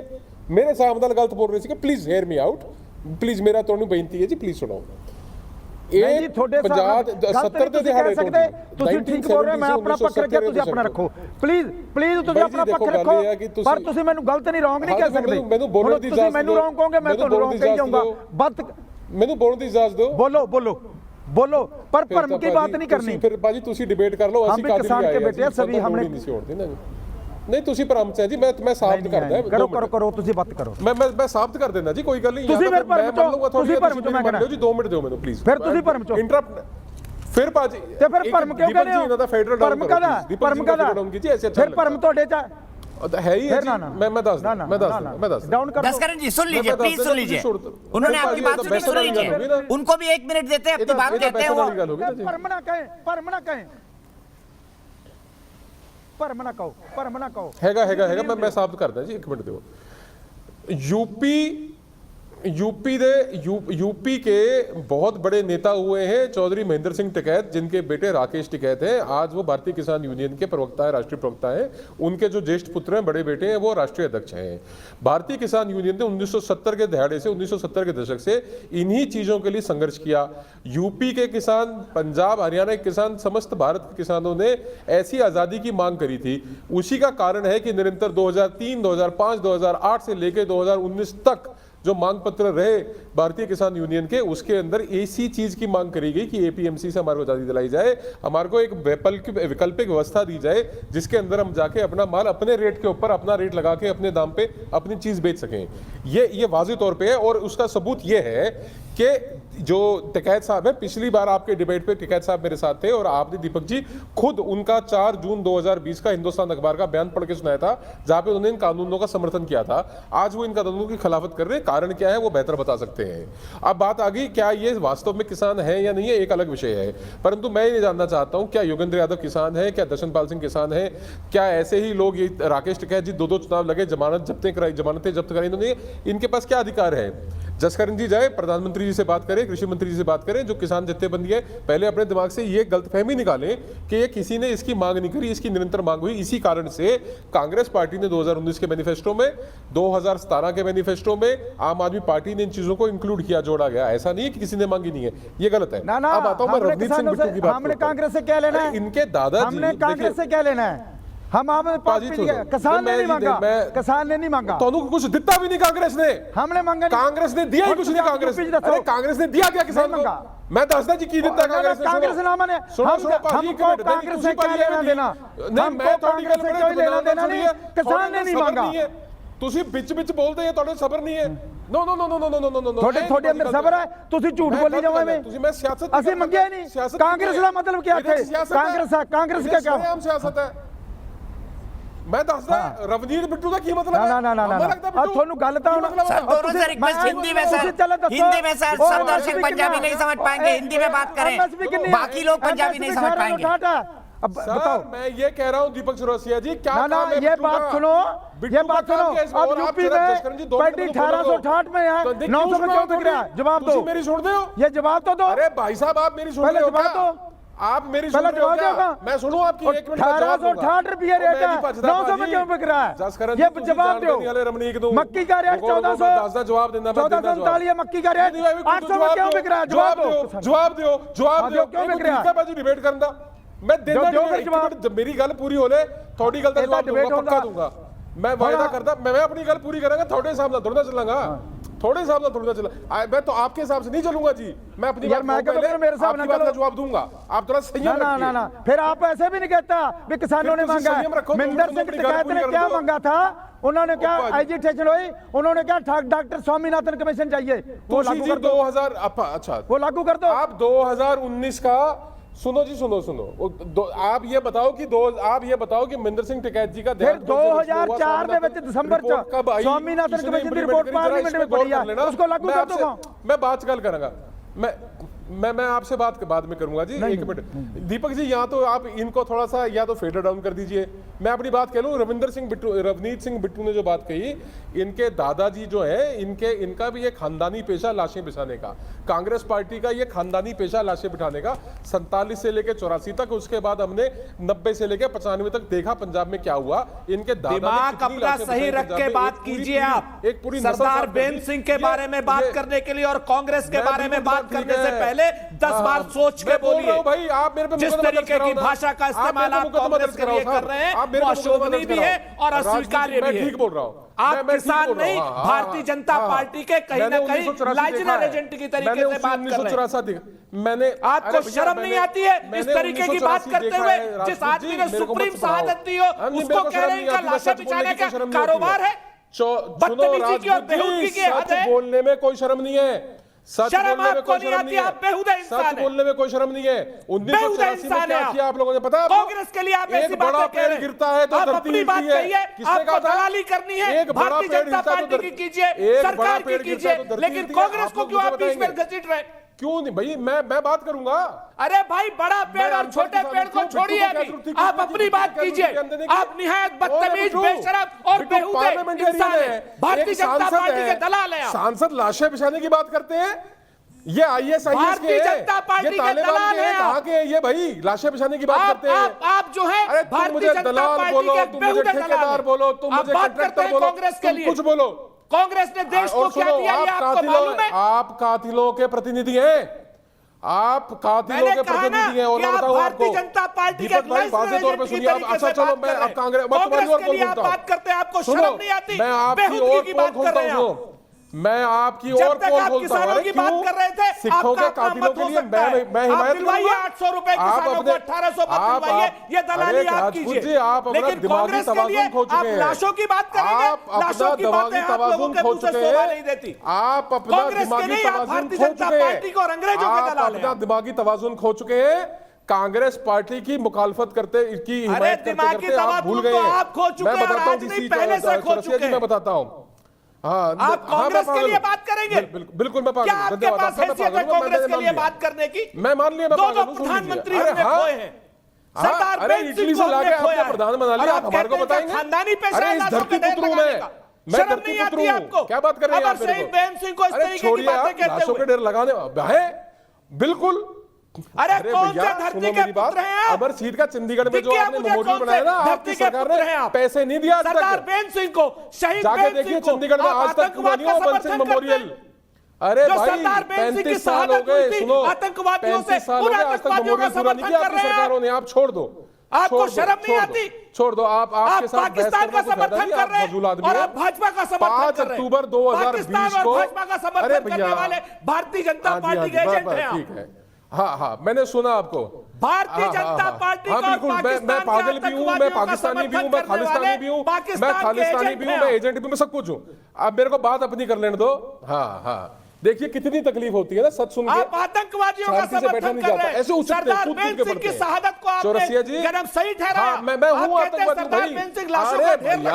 मेरे साहब नाल गलत बोल रहे थे। Please hear me out, please मेरा तुहानू बेनती है जी, प्लीज सुनो। नहीं जी, थोड़े 70 ਦੇ ਦਿਹਾੜੇ ਤੁਸੀਂ ਠੀਕ ਬੋਲ ਰਹੇ, ਮੈਂ ਆਪਣਾ ਪੱਖ ਰੱਖਿਆ, ਤੁਸੀਂ ਆਪਣਾ ਰੱਖੋ। ਪਲੀਜ਼ ਤੁਸੀਂ ਆਪਣਾ ਪੱਖ ਰੱਖੋ, ਪਰ ਤੁਸੀਂ ਮੈਨੂੰ ਗਲਤ ਨਹੀਂ ਰੋਂਗ ਨਹੀਂ ਕਹਿ ਸਕਦੇ। ਮੈਨੂੰ ਬੋਲਣ ਦੀ ਇਜਾਜ਼ਤ ਦਿਓ, ਮੈਨੂੰ ਰੋਂਗ ਕਹੋਗੇ ਮੈਂ ਤੁਹਾਨੂੰ ਰੋਂਗ ਕਹੀ ਜਾਊਂਗਾ। ਬਤ ਮੈਨੂੰ ਬੋਲਣ ਦੀ ਇਜਾਜ਼ਤ ਦਿਓ। बोलो पर भ्रम की बात नहीं करनी। फिर बाजी तुसी डिबेट कर लो, हम भी किसान के बेटे हैं, सभी हमने नहीं तुसी भ्रम से जी, मैं साबित करदा है। करो तुसी बात करो, मैं साबित कर देना जी, कोई गल नहीं। तुसी फिर भ्रम चो, तुसी भ्रम चो मैं कहना जी 2 मिनट दियो ਮੈਨੂੰ प्लीज। फिर तुसी भ्रम चो इंटरप्ट फिर बाजी ते फिर भ्रम क्यों कहने हो? भ्रम कादा फिर भ्रम ਤੁਹਾਡੇ ਚ है ही है जी। मैं दस डाउन कर दो। जी सुन लीजिए, प्लीज सुन लीजिए, उन्होंने आपकी बात सुनी, सुन लीजिए, उनको भी 1 मिनट देते हैं, अपनी बात कहते हैं वो। भ्रम ना कहें हैगा मैं साबित करदा जी, 1 मिनट दियो। यूपी के बहुत बड़े नेता हुए हैं चौधरी महेंद्र सिंह टिकैत, जिनके बेटे राकेश टिकैत हैं। आज वो भारतीय किसान यूनियन के प्रवक्ता है, राष्ट्रीय प्रवक्ता है। उनके जो ज्येष्ठ पुत्र हैं, बड़े बेटे हैं, वो राष्ट्रीय अध्यक्ष हैं। भारतीय किसान यूनियन ने 1970 के दहाड़े से 1970 के दशक से इन्हीं चीजों के लिए संघर्ष किया। यूपी के किसान, पंजाब हरियाणा के किसान, समस्त भारत के किसानों ने ऐसी आजादी की मांग करी थी। उसी का कारण है कि निरंतर 2003, 2005, 2008 से लेकर 2019 तक जो मांग पत्र रहे भारतीय किसान यूनियन के, उसके अंदर इसी चीज की मांग करी गई कि एपीएमसी से हमारे को आजादी दिलाई जाए, हमारे को एक वैकल्पिक व्यवस्था दी जाए जिसके अंदर हम जाके अपना माल अपने रेट के ऊपर, अपना रेट लगा के अपने दाम पे अपनी चीज बेच सकें। ये वाज़ेह तौर पे है। और उसका सबूत ये है कि जो टिकैत साहब है, पिछली बार आपके डिबेट पे टिकैत साहब मेरे साथ थे और आपने दीपक जी खुद उनका 4 जून 2020 का हिंदुस्तान अखबार का बयान पढ़ के सुनाया था, जहां पे उन्होंने इन कानूनों का समर्थन किया था। आज वो इन कानूनों की खिलाफत कर रहे हैं, कारण क्या है वो बेहतर बता सकते हैं। अब बात आ गई, क्या ये वास्तव में किसान है या नहीं है, एक अलग विषय है। परंतु मैं ये जानना चाहता हूं, क्या योगेंद्र यादव किसान है, क्या दर्शनपाल सिंह किसान है, क्या ऐसे ही लोग, ये राकेश टिकैत जी 2 चुनाव लगे, जमानतें जब्त कराई इन्होंने, इनके पास क्या अधिकार है? जसकरण जी जाए, प्रधानमंत्री जी से बात करें, कृषि मंत्री जी से बात करें, जो किसान जत्थेबंदी है, पहले अपने दिमाग से ये गलतफहमी निकालें कि ये किसी ने इसकी मांग नहीं करी, इसकी निरंतर मांग हुई। इसी कारण से कांग्रेस पार्टी ने 2019 के मैनिफेस्टो में, 2017 के मैनिफेस्टो में आम आदमी पार्टी ने इन चीजों को इंक्लूड किया, जोड़ा गया। ऐसा नहीं है कि किसी ने मांगी नहीं है, ये गलत है। अब आता हूं मैं रवनीत सिंह बिट्टू की बात। हमने कांग्रेस से क्या लेना है? इनके दादाजी, हमने कांग्रेस से क्या लेना है? हम किसान ने नहीं मांगा, किसान ने नहीं मांगा, तो कुछ दिता भी नहीं कांग्रेस ने, हमने मांगा, कांग्रेस ने दिया ही कुछ नहीं। कांग्रेस ने दिया क्या किसान को? मैं दसदा जी की दिता कांग्रेस ने। कांग्रेस ने माने हमको कांग्रेस से क्या लेना देना? हमको कांग्रेस से कोई लेना देना नहीं, किसान ने नहीं मांगा। ਤੁਸੀਂ ਵਿੱਚ ਬੋਲਦੇ ਆ, ਤੁਹਾਡੇ ਸਬਰ ਨਹੀਂ ਹੈ। नो ਤੁਹਾਡੇ ਅੰਦਰ ਸਬਰ ਹੈ, ਤੁਸੀਂ ਝੂਠ ਬੋਲੀ ਜਾਓ ਐਵੇਂ। ਤੁਸੀਂ ਮੈਂ ਸਿਆਸਤ ਅਸੀਂ ਮੰਗਿਆ ਨਹੀਂ। ਕਾਂਗਰਸ ਦਾ ਮਤਲਬ ਕੀ ਹੈ? ਕਾਂਗਰਸ का क्या आम सियासत है? मैं दसदा रवनीत बिट्टू का की मतलब है? ना ਤੁਹਾਨੂੰ ਗੱਲ ਤਾਂ हिंदी में सर सब दर्शक पंजाबी नहीं समझ पाएंगे, हिंदी में बात करें, बाकी लोग पंजाबी नहीं समझ पाएंगे। अब बताओ, मैं ये कह रहा हूं दीपक चौरसिया जी, क्या ये बात सुनो, अब यूपी में पैंती 1868 में है, 900 में क्यों बिक रहा है? जवाब दो, मेरी सुन दो, ये जवाब तो दो। अरे भाई साहब आप मेरी सुन रहे हो क्या? आप मेरी सुन रहे हो क्या? मैं सुनूं आपकी? 1868 रुपये रेट है, 900 में क्यों बिक रहा है? ये जवाब दो। मक्की का रेट 1400, जवाब देना 1449 मक्की का रेट 800 में क्यों बिक रहा है? जवाब दो क्यों बिक रहा है? डिबेट करना मैं देना, जब मेरी गल पूरी हो ले थोड़ी गल का जवाब दूंगा, पक्का दूंगा। मैं वायदा करता, मैं अपनी गल पूरी करूंगा, थोड़े हिसाब से थोड़ा चलांगा, थोड़े हिसाब से थोड़ा चला। मैं तो आपके हिसाब से नहीं चलूंगा जी, मैं अपनी मेरे साथ का जवाब दूंगा। आप थोड़ा संयम रखिए। ना फिर आप ऐसे भी नहीं कहता भी किसानों ने मांगा। महेंद्र सिंह टिकैत ने क्या मांगा था? उन्होंने क्या एजिटेशन हुई, उन्होंने क्या डॉक्टर स्वामीनाथन कमीशन चाहिए, वो लागू कर दो। 2000 अच्छा वो लागू कर दो। आप 2019 का सुनो जी, सुनो आप ये बताओ कि महेंद्र सिंह टिकैत जी का 2004 में दिसंबर स्वामीनाथन कमीशन की रिपोर्ट पार्लियामेंट में पड़ी है, उसको लागू कर दो। मैं बात कल करूंगा, मैं आपसे बात बाद में करूंगा जी, एक मिनट। दीपक जी, यहाँ तो आप इनको थोड़ा सा या तो फेडर डाउन कर दीजिए। मैं अपनी बात कह लूं, रवनीत सिंह बिट्टू ने जो बात कही, इनके दादाजी जो है, इनका भी ये खानदानी पेशा लाशें बिछाने का, कांग्रेस पार्टी का ये खानदानी पेशा लाशें बिठाने का, 47 से लेकर 84 तक, उसके बाद हमने 90 से लेकर 95 तक देखा पंजाब में क्या हुआ। इनके दिमाग अपना सही रख के बात कीजिए आप। एक पूरी सरदार बेन सिंह के बारे में बात करने के लिए और कांग्रेस के बारे में बात करने से पहले 10 बार सोच के बोलिए। भाई आप मेरे पे जिस तरीके की भाषा का इस्तेमाल आप कांग्रेस के लिए कर रहे हैं वो अशोभनीय भी है और अस्वीकार्य भी है। ठीक बोल रहा हूं, आप किसान नहीं, भारतीय जनता पार्टी के कहीं ना कहीं लाइजनल एजेंट की तरीके से बात कर रहे हैं। मैंने आपको शर्म नहीं आती है इस तरीके की बात करते हुए? जिस आदमी ने सुप्रीम शहादत दी हो उसको कह रहे हैं इनका लाशें बिछाने का कारोबार है। बदतमीजी की और बेहूदगी की हद है। बोलने में कोई शर्म नहीं है, शर्म आपको नहीं आती, आप बेहुदा इंसान हैं। सच बोलने में कोई शर्म नहीं है। 1984 में क्या किया आप लोगों ने पता है? कांग्रेस के लिए आप ऐसी बातें कह रहे हैं। गिरता है तो आप अपनी बात कहिए, आपको दलाली करनी है भारतीय जनता पार्टी की कीजिए, सरकार की कीजिए, लेकिन कांग्रेस को क्यों आप बीच में घसीट रहे हैं? क्यों नहीं भाई, मैं बात करूंगा। अरे भाई, बड़ा पेड़ और छोटे पेड़ को छोड़िए, अभी आप अपनी बात कीजिए। आप निहायत बदतमीज, बेशरम और बेहुदे इंसान हैं, भारतीय जनता पार्टी के दलाल हैं। सांसद लाशें बिछाने की बात करते हैं, ये IAS भारतीय जनता पार्टी के दलाल हैं। कहाँ के ये भाई लाशें बिछाने की बात करते हैं? आप जो है भारतीय जनता पार्टी के बेहुदे ठेकेदार बोलो, तुम मुझे कॉन्ट्रैक्टर बोलो, तुम कुछ बोलो। कांग्रेस ने देश को क्या दिया ये आपको मालूम है? आप कातिलों के प्रतिनिधि हैं, आप कातिलों के प्रतिनिधि हैं। और मैं बताऊं आपको, भारतीय जनता पार्टी के वाज़े तौर पे सुनिए आप। अच्छा चलो, मैं अब कांग्रेस के लिए बात करते हैं, आपको शर्म नहीं आती? मैं आपकी और बात कर रहे हैं, मैं आपकी और पोल खोलता हूं। की बात कर रहे थे, सिखों के कातिलों के लिए मैं हिमायत करूंगा। 800 रुपए किसानों को 1800 मत दिलवाइए, ये दलाली आप कीजिए। आप अपना दिमागी तवाज़ुन खो चुके हैं। लाशों की बात करेंगे, लाशों की बातें आप लोगों के मुंह से शोभा नहीं देती। आप अपना दिमागी तवाज़ुन खो चुके हैं। आप अपना दिमागी तवाज़ुन खो चुके हैं। कांग्रेस पार्टी की मुखालफत करते, की हिमायत करते आप भूल गए हैं। आप खो चुके हैं, आज नहीं पहले से खो चुके हैं। मैं बताता हूं। आप कांग्रेस के लिए बात करेंगे? बिल्कुल मैं क्या आपके पास हैसियत है कांग्रेस के लिए बात करने की? मैं मान लिया, दो प्रधानमंत्री हमने खोए हैं। सरदार बेन सिंह को हमने खोया, प्रधान बना लिया, आप हमारे को बताएंगे? खानदानी पेशा अरे इस धरती पुत्र मैं धरती पुत्र हूं। क्या बात कर रहे हैं आप? बेन सिंह को इस तरीके की बातें कहते हुए डेर लगाने है बिल्कुल। अरे कौन से धरती के पुत्र हैं आप? अमर सीट का चंडीगढ़ में जो आपने मेमोरियल बनाया ना, आपकी सरकार ने पैसे नहीं दिया। सरदार बेन सिंह को, शहीद जाके देखिए चंडीगढ़ में आज तक पूरा नहीं हुआ बंसल मेमोरियल। अरे भाई 35 साल हो गए, सुनो, 35 साल हो गए, आज तक मेमोरियल पूरा नहीं किया आपकी सरकारों ने। आप छोड़ दो, आपको शर्म नहीं आती? छोड़ दो। आपके साथ पाकिस्तान का समर्थन कर रहे हैं और आप भाजपा का समर्थन कर रहे हैं। 5 अक्टूबर 2020 को भाजपा का समर्थन करने वाले भारतीय जनता पार्टी के एजेंट हैं आप। ठीक है, हाँ, मैंने सुना आपको। भारतीय जनता पार्टी हाँ बिल्कुल, मैं पागल भी हूँ, मैं पाकिस्तानी भी हूँ, मैं खालिस्तानी भी हूँ, मैं खालिस्तानी भी हूँ, मैं एजेंट भी हूँ, मैं सब कुछ हूँ। आप मेरे को बात अपनी कर लेने दो। हाँ, देखिए कितनी तकलीफ होती है ना सच सुन के। आप आतंकवादियों का समर्थन कर रहे हैं। ऐसे सरदार बेन सिंह की शहादत को आपने जन्म सही ठहराया। मैं हूँ आतंकवादी भाई।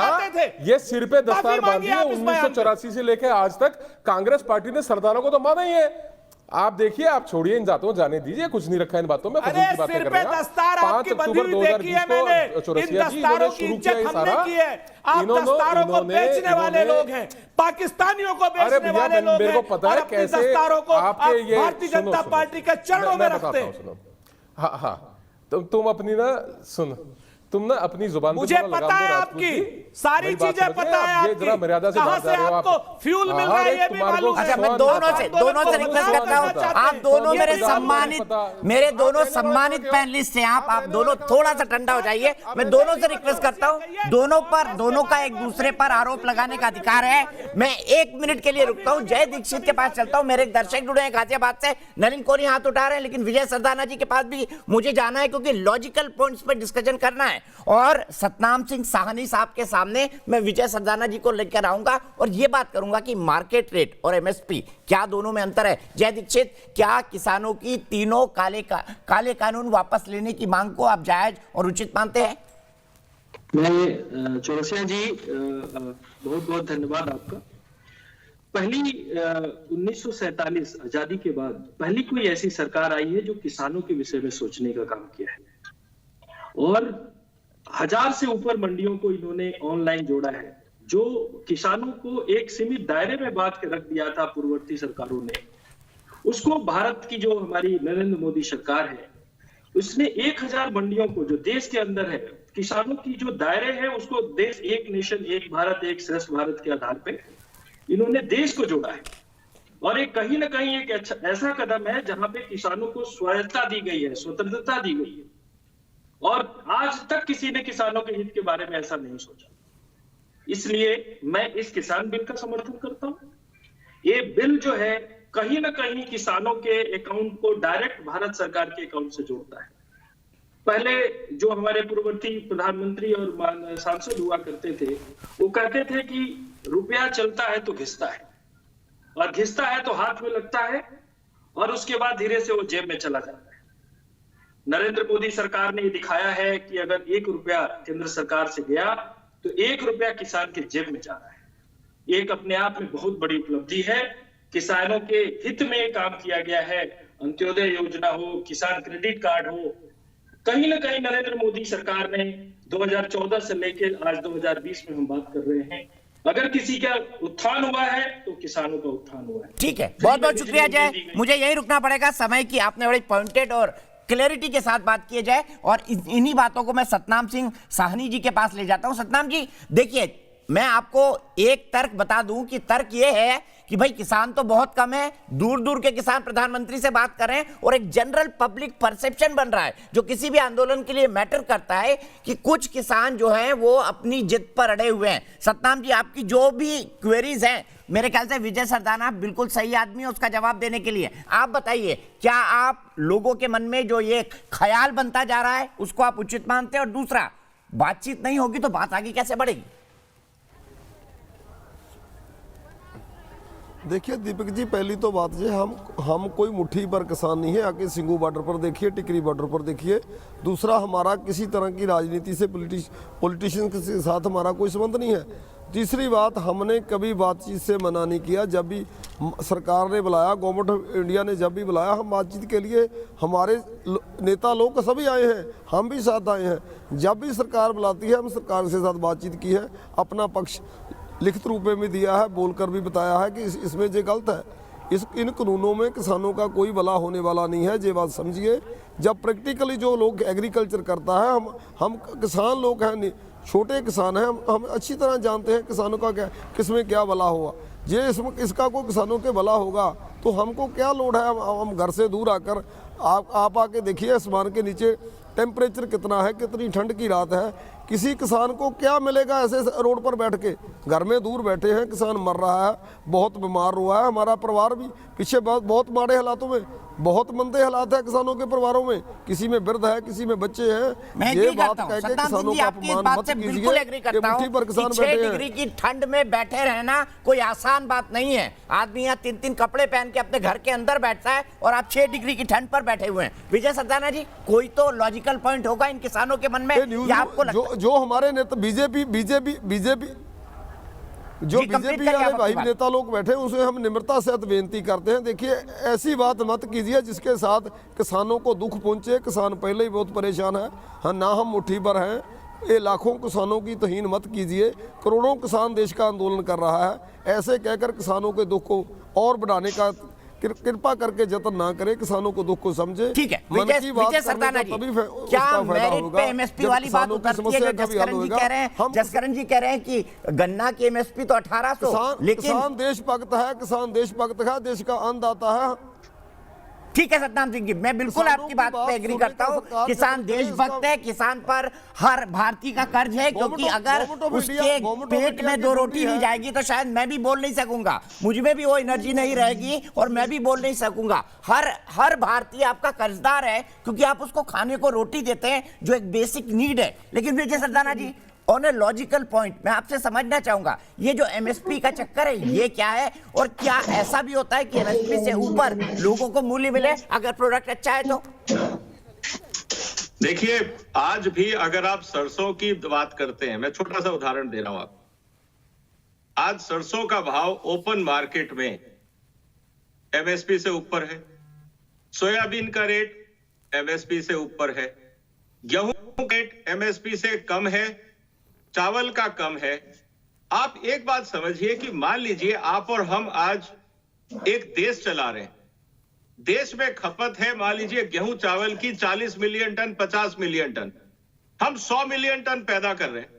अरे ये सिर पे दस्तार बांधी है। 1984 से लेकर आज तक कांग्रेस पार्टी ने सरदारों को तो माना ही है। आप देखिए, आप छोड़िए इन बातों, जाने दीजिए, कुछ नहीं रखा इन बातों में। अरे सिर पे दस्तार आपकी बंधी हुई देखी है मैंने, इन दस्तारों की इज्जत हमने की है। आप दस्तारों को बेचने वाले लोग हैं, पाकिस्तानियों को बेचने वाले लोग हैं, और अपनी दस्तारों को भारतीय जनता पार्टी के चरणों में रखते हैं। हाँ, तुम अपनी ना सुन, तुम ना अपनी जुबान पे मुझे पता है, आपकी सारी चीजें पता है आपकी। जरा मर्यादा से बात कर रहे हो आप। आपको फ्यूल मिल रहा है ये भी मालूम है। अच्छा, मैं दोनों से रिक्वेस्ट करता हूं, आप दोनों मेरे दोनों सम्मानित पैनलिस्ट हैं। आप दोनों थोड़ा सा ठंडा हो जाइए। मैं दोनों से रिक्वेस्ट करता हूं, दोनों का एक दूसरे पर आरोप लगाने का अधिकार है। मैं 1 मिनट के लिए रुकता हूं, जय दीक्षित के पास चलता हूं। मेरे एक दर्शक जुड़े हैं गाजियाबाद से, नलिन कोहली हाथ उठा रहे हैं, लेकिन विजय सरदाना जी के पास भी मुझे जाना है, क्योंकि लॉजिकल पॉइंट्स पर डिस्कशन करना है। और सतनाम सिंह साहनी साहब के सामने मैं विजय सरदाना जी को लेकर आऊंगा और यह बात करूंगा कि मार्केट रेट और एमएसपी क्या दोनों में अंतर है। जय दीक्षित, क्या किसानों की तीनों काले कानून वापस लेने की मांग को आप जायज और उचित मानते हैं? मैं चौरसिया जी, बहुत बहुत धन्यवाद आपका। पहली 1947 आजादी के बाद पहली कोई ऐसी सरकार आई है जो किसानों के विषय में सोचने का काम किया है, और 1000 से ऊपर मंडियों को इन्होंने ऑनलाइन जोड़ा है। जो किसानों को एक सीमित दायरे में बांध के रख दिया था पूर्ववर्ती सरकारों ने, उसको भारत की जो हमारी नरेंद्र मोदी सरकार है, उसने 1000 मंडियों को जो देश के अंदर है, किसानों की जो दायरे है उसको देश एक नेशन एक भारत एक श्रेष्ठ भारत के आधार पे इन्होंने देश को जोड़ा है। और एक कहीं ना कहीं एक ऐसा कदम है जहां पे किसानों को स्वायत्तता दी गई है, स्वतंत्रता दी गई है, और आज तक किसी ने किसानों के हित के बारे में ऐसा नहीं सोचा। इसलिए मैं इस किसान बिल का समर्थन करता हूं। ये बिल जो है कहीं ना कहीं किसानों के अकाउंट को डायरेक्ट भारत सरकार के अकाउंट से जोड़ता है। पहले जो हमारे पूर्ववर्ती प्रधानमंत्री और सांसद हुआ करते थे, वो कहते थे कि रुपया चलता है तो घिसता है, और घिसता है तो हाथ में लगता है, और उसके बाद धीरे से वो जेब में चला जाता है। नरेंद्र मोदी सरकार ने ये दिखाया है कि अगर 1 रुपया केंद्र सरकार से गया तो 1 रुपया किसान के जेब में जा रहा है। एक अपने आप में बहुत बड़ी उपलब्धि है। किसानों के हित में काम किया गया है। अंत्योदय योजना हो, किसान क्रेडिट कार्ड हो, कहीं ना कहीं नरेंद्र मोदी सरकार ने 2014 से लेकर आज 2020 में हम बात कर रहे हैं, अगर किसी का उत्थान हुआ है तो किसानों का उत्थान हुआ है। ठीक है, बहुत बहुत शुक्रिया जय। मुझे यही रुकना पड़ेगा, समय की आपने बड़ी पॉइंटेड और क्लैरिटी के साथ बात की जाए, और इन्हीं बातों को मैं सतनाम सिंह साहनी जी के पास ले जाता हूं। सतनाम जी देखिए, मैं आपको एक तर्क बता दूं कि तर्क ये है कि भाई किसान तो बहुत कम है, दूर दूर के किसान प्रधानमंत्री से बात कर रहे हैं, और एक जनरल पब्लिक परसेप्शन बन रहा है जो किसी भी आंदोलन के लिए मैटर करता है कि कुछ किसान जो हैं वो अपनी जिद पर अड़े हुए हैं। सतनाम जी, आपकी जो भी क्वेरीज हैं, मेरे ख्याल से विजय सरदाना बिल्कुल सही आदमी है उसका जवाब देने के लिए। आप बताइए, क्या आप लोगों के मन में जो ये ख्याल बनता जा रहा है उसको आप उचित मानते हैं? और दूसरा, बातचीत नहीं होगी तो बात आगे कैसे बढ़ेगी? देखिए दीपक जी, पहली तो बात ये, हम कोई मुट्ठी पर किसान नहीं है। आके सिंगू बॉर्डर पर देखिए, टिकरी बॉर्डर पर देखिए। दूसरा, हमारा किसी तरह की राजनीति से पॉलिटिशियन के साथ हमारा कोई संबंध नहीं है। तीसरी बात, हमने कभी बातचीत से मना नहीं किया। जब भी सरकार ने बुलाया, गवर्नमेंट ऑफ इंडिया ने जब भी बुलाया, हम बातचीत के लिए, हमारे नेता लोग सभी आए हैं, हम भी साथ आए हैं। जब भी सरकार बुलाती है, हम सरकार के साथ बातचीत की है, अपना पक्ष लिखित रूप में भी दिया है, बोलकर भी बताया है कि इसमें ये गलत है। इन कानूनों में किसानों का कोई भला होने वाला नहीं है, ये बात समझिए। जब प्रैक्टिकली जो लोग एग्रीकल्चर करता है, हम किसान लोग हैं, छोटे किसान हैं, हम अच्छी तरह जानते हैं किसानों का क्या, किसमें क्या भला होगा। ये इसका कोई किसानों के भला होगा तो हमको क्या लोड है? हम घर से दूर आकर आप आके देखिए, आसमान के नीचे टेम्परेचर कितना है, कितनी ठंड की रात है। किसी किसान को क्या मिलेगा ऐसे रोड पर बैठ के? घर में दूर बैठे हैं, किसान मर रहा है, बहुत बीमार हुआ है। हमारा परिवार भी पीछे बहुत माड़े हालातों में, बहुत मंदे हालात है किसानों के परिवारों में। किसी में वृद्ध है, किसी में बच्चे हैं। ये बात कह के किसानों का अपमान मत कीजिए कि मुट्ठी पर किसान बैठे हैं। 6 डिग्री की ठंड में बैठे रहना कोई आसान बात नहीं है। आदमी यहाँ 3-3 कपड़े पहन के अपने घर के अंदर बैठता है, और आप 6 डिग्री की ठंड पर बैठे हुए हैं। विजय सरदाना जी, कोई तो लॉजिकल पॉइंट होगा इन किसानों के मन में, या आपको जो हमारे नेता बीजेपी वाले भाई नेता लोग बैठे हैं, उसे हम निम्रता से बेनती करते हैं, देखिए ऐसी बात मत कीजिए जिसके साथ किसानों को दुख पहुंचे। किसान पहले ही बहुत परेशान है, हाँ ना हम मुट्ठी पर हैं। ये लाखों किसानों की तौहीन मत कीजिए। करोड़ों किसान देश का आंदोलन कर रहा है। ऐसे कहकर किसानों के दुख को और बढ़ाने का कृपा करके जतन ना करें, किसानों को दुख को समझे। ठीक है विजय सरदाना जी, क्या मेरिट पे एमएसपी वाली बात उतरती है? जो जसकरण जी कह रहे हैं, जसकरण जी कह रहे हैं कि गन्ना की एमएसपी तो 1800, लेकिन किसान देशभक्त है, किसान देशभक्त है, देश का अन्नदाता है। ठीक है सतनाम सिंह जी, मैं बिल्कुल आपकी बात पे एग्री करता हूँ। किसान देशभक्त है, किसान पर हर भारतीय का कर्ज है, क्योंकि अगर उसके पेट में 2 रोटी नहीं जाएगी तो शायद मैं भी बोल नहीं सकूंगा, मुझ में भी वो एनर्जी नहीं रहेगी और मैं भी बोल नहीं सकूंगा। हर भारतीय आपका कर्जदार है, क्योंकि आप उसको खाने को रोटी देते हैं जो एक बेसिक नीड है। लेकिन विजय सरदाना जी, ऑन ए लॉजिकल पॉइंट मैं आपसे समझना चाहूंगा, ये जो एमएसपी का चक्कर है ये क्या है, और क्या ऐसा भी होता है कि एमएसपी से ऊपर लोगों को मूल्य मिले अगर प्रोडक्ट अच्छा है तो? देखिए, आज भी अगर आप सरसों की बात करते हैं, मैं छोटा सा उदाहरण दे रहा हूं आपको। आज सरसों का भाव ओपन मार्केट में एमएसपी से ऊपर है, सोयाबीन का रेट एमएसपी से ऊपर है, गेहूं का रेट एमएसपी से कम है, चावल का कम है। आप एक बात समझिए कि मान लीजिए आप और हम आज एक देश चला रहे हैं, देश में खपत है मान लीजिए गेहूं चावल की 40 मिलियन टन, 50 मिलियन टन, हम 100 मिलियन टन पैदा कर रहे हैं।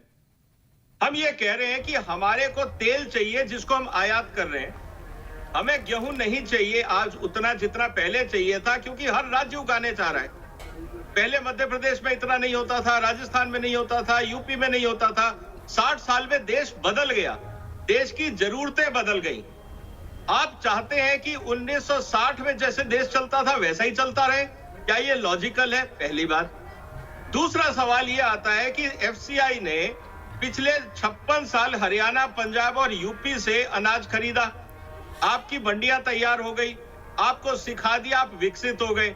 हम ये कह रहे हैं कि हमारे को तेल चाहिए जिसको हम आयात कर रहे हैं, हमें गेहूं नहीं चाहिए आज उतना जितना पहले चाहिए था, क्योंकि हर राज्य उगाने चाह रहा है। पहले मध्य प्रदेश में इतना नहीं होता था, राजस्थान में नहीं होता था, यूपी में नहीं होता था। 60 साल में देश बदल गया, देश की जरूरतें बदल गई। आप चाहते हैं कि 1960 में जैसे देश चलता था वैसा ही चलता रहे, क्या ये लॉजिकल है? पहली बात। दूसरा सवाल ये आता है कि एफसीआई ने पिछले 56 साल हरियाणा, पंजाब और यूपी से अनाज खरीदा, आपकी मंडियां तैयार हो गई, आपको सिखा दिया, आप विकसित हो गए।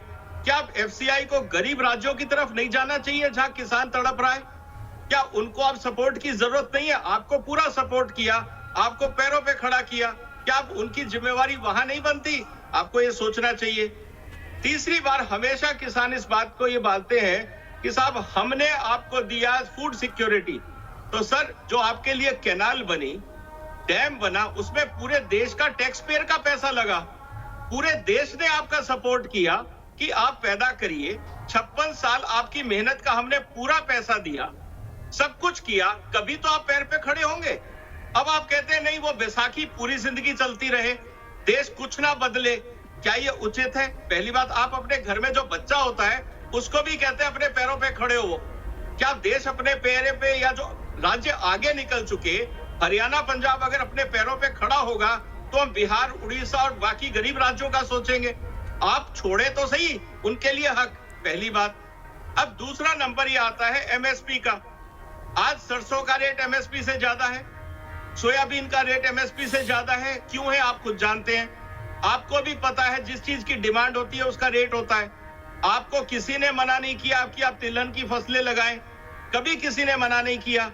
क्या आप एफसीआई को गरीब राज्यों की तरफ नहीं जाना चाहिए जहां किसान तड़प रहा है? क्या उनको आप सपोर्ट की जरूरत नहीं है? आपको पूरा सपोर्ट किया, आपको पैरों पे खड़ा किया, क्या आप उनकी जिम्मेवारी वहां नहीं बनती? आपको ये सोचना चाहिए। तीसरी बार हमेशा किसान इस बात को ये बोलते हैं कि साहब हमने आपको दिया फूड सिक्योरिटी, तो सर जो आपके लिए कैनाल बनी, डैम बना, उसमें पूरे देश का टैक्स पेयर का पैसा लगा, पूरे देश ने आपका सपोर्ट किया कि आप पैदा करिए। 56 साल आपकी मेहनत का हमने पूरा पैसा दिया, सब कुछ किया, कभी तो आप पैर पे खड़े होंगे। अब आप कहते हैं नहीं वो बैसाखी पूरी जिंदगी चलती रहे, देश कुछ ना बदले, क्या ये उचित है? पहली बात, आप अपने घर में जो बच्चा होता है उसको भी कहते हैं अपने पैरों पे खड़े हो। क्या देश अपने पैरों पे, या जो राज्य आगे निकल चुके, हरियाणा, पंजाब अगर अपने पैरों पे खड़ा होगा तो हम बिहार, उड़ीसा और बाकी गरीब राज्यों का सोचेंगे। आप छोड़े तो सही, उनके लिए हक, पहली बात। अब दूसरा नंबर ये आता है एमएसपी का। आज सरसों का रेट एमएसपी से ज्यादा है, सोयाबीन का रेट एमएसपी से ज्यादा है। क्यों है आप खुद जानते हैं, आपको भी पता है, जिस चीज की डिमांड होती है उसका रेट होता है। आपको किसी ने मना नहीं किया कि आप तिलहन की फसलें लगाएं, कभी किसी ने मना नहीं किया।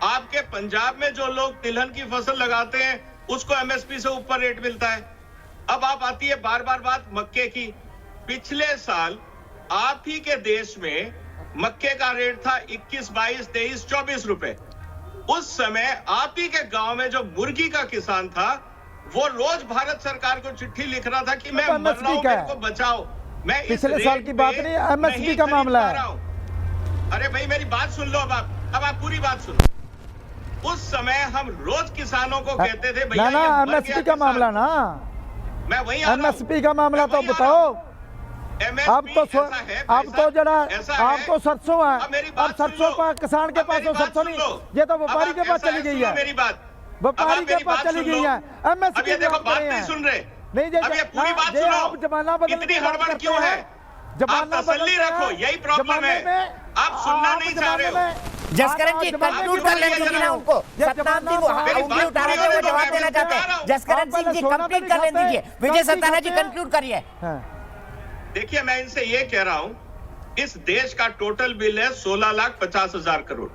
आपके पंजाब में जो लोग तिलहन की फसल लगाते हैं उसको एमएसपी से ऊपर रेट मिलता है। अब आप आती है बार बार बात मक्के की। पिछले साल आप ही के देश में मक्के का रेट था 21, 22, 23, 24 रुपए। उस समय आप ही के गांव में जो मुर्गी का किसान था वो रोज भारत सरकार को चिट्ठी लिख रहा था कि मैं मर रहा हूं, मेरे को बचाओ। मैं पिछले साल की बात नहीं, एमएसपी का मामला है। अरे भाई मेरी बात सुन लो, अब आप पूरी बात सुनो। उस समय हम रोज किसानों को कहते थे भैया ना एमएसपी का मामला ना, मैं वही एमएसपी का मामला तो बताओ। अब तो जरा आप तो सरसों है, अब सरसों पर किसान के पास तो सरसों नहीं, ये तो व्यापारी के पास चली गई है, मेरी बात व्यापारी के पास चली गई है। एमएसपी देखो बात नहीं सुन रहे, नहीं पूरी बात सुनो। जमाना बदल, इतनी हड़बड़ क्यों है? जमाना तसल्ली रखो, यही प्रॉब्लम है, आप सुनना नहीं चाह रहे हो। जसकरण जी कंक्लूड कर लेने दीजिए ना उनको। सतनाम जी वो उंगली उठा रहे थे, वो जवाब देना चाहते हैं। जसकरण सिंह जी कंप्लीट कर लेने दीजिए। विजय सत्ताना जी कंक्लूड करिए। देखिए मैं इनसे ये कह रहा हूं, इस देश का टोटल बिल है 16,50,000 करोड़।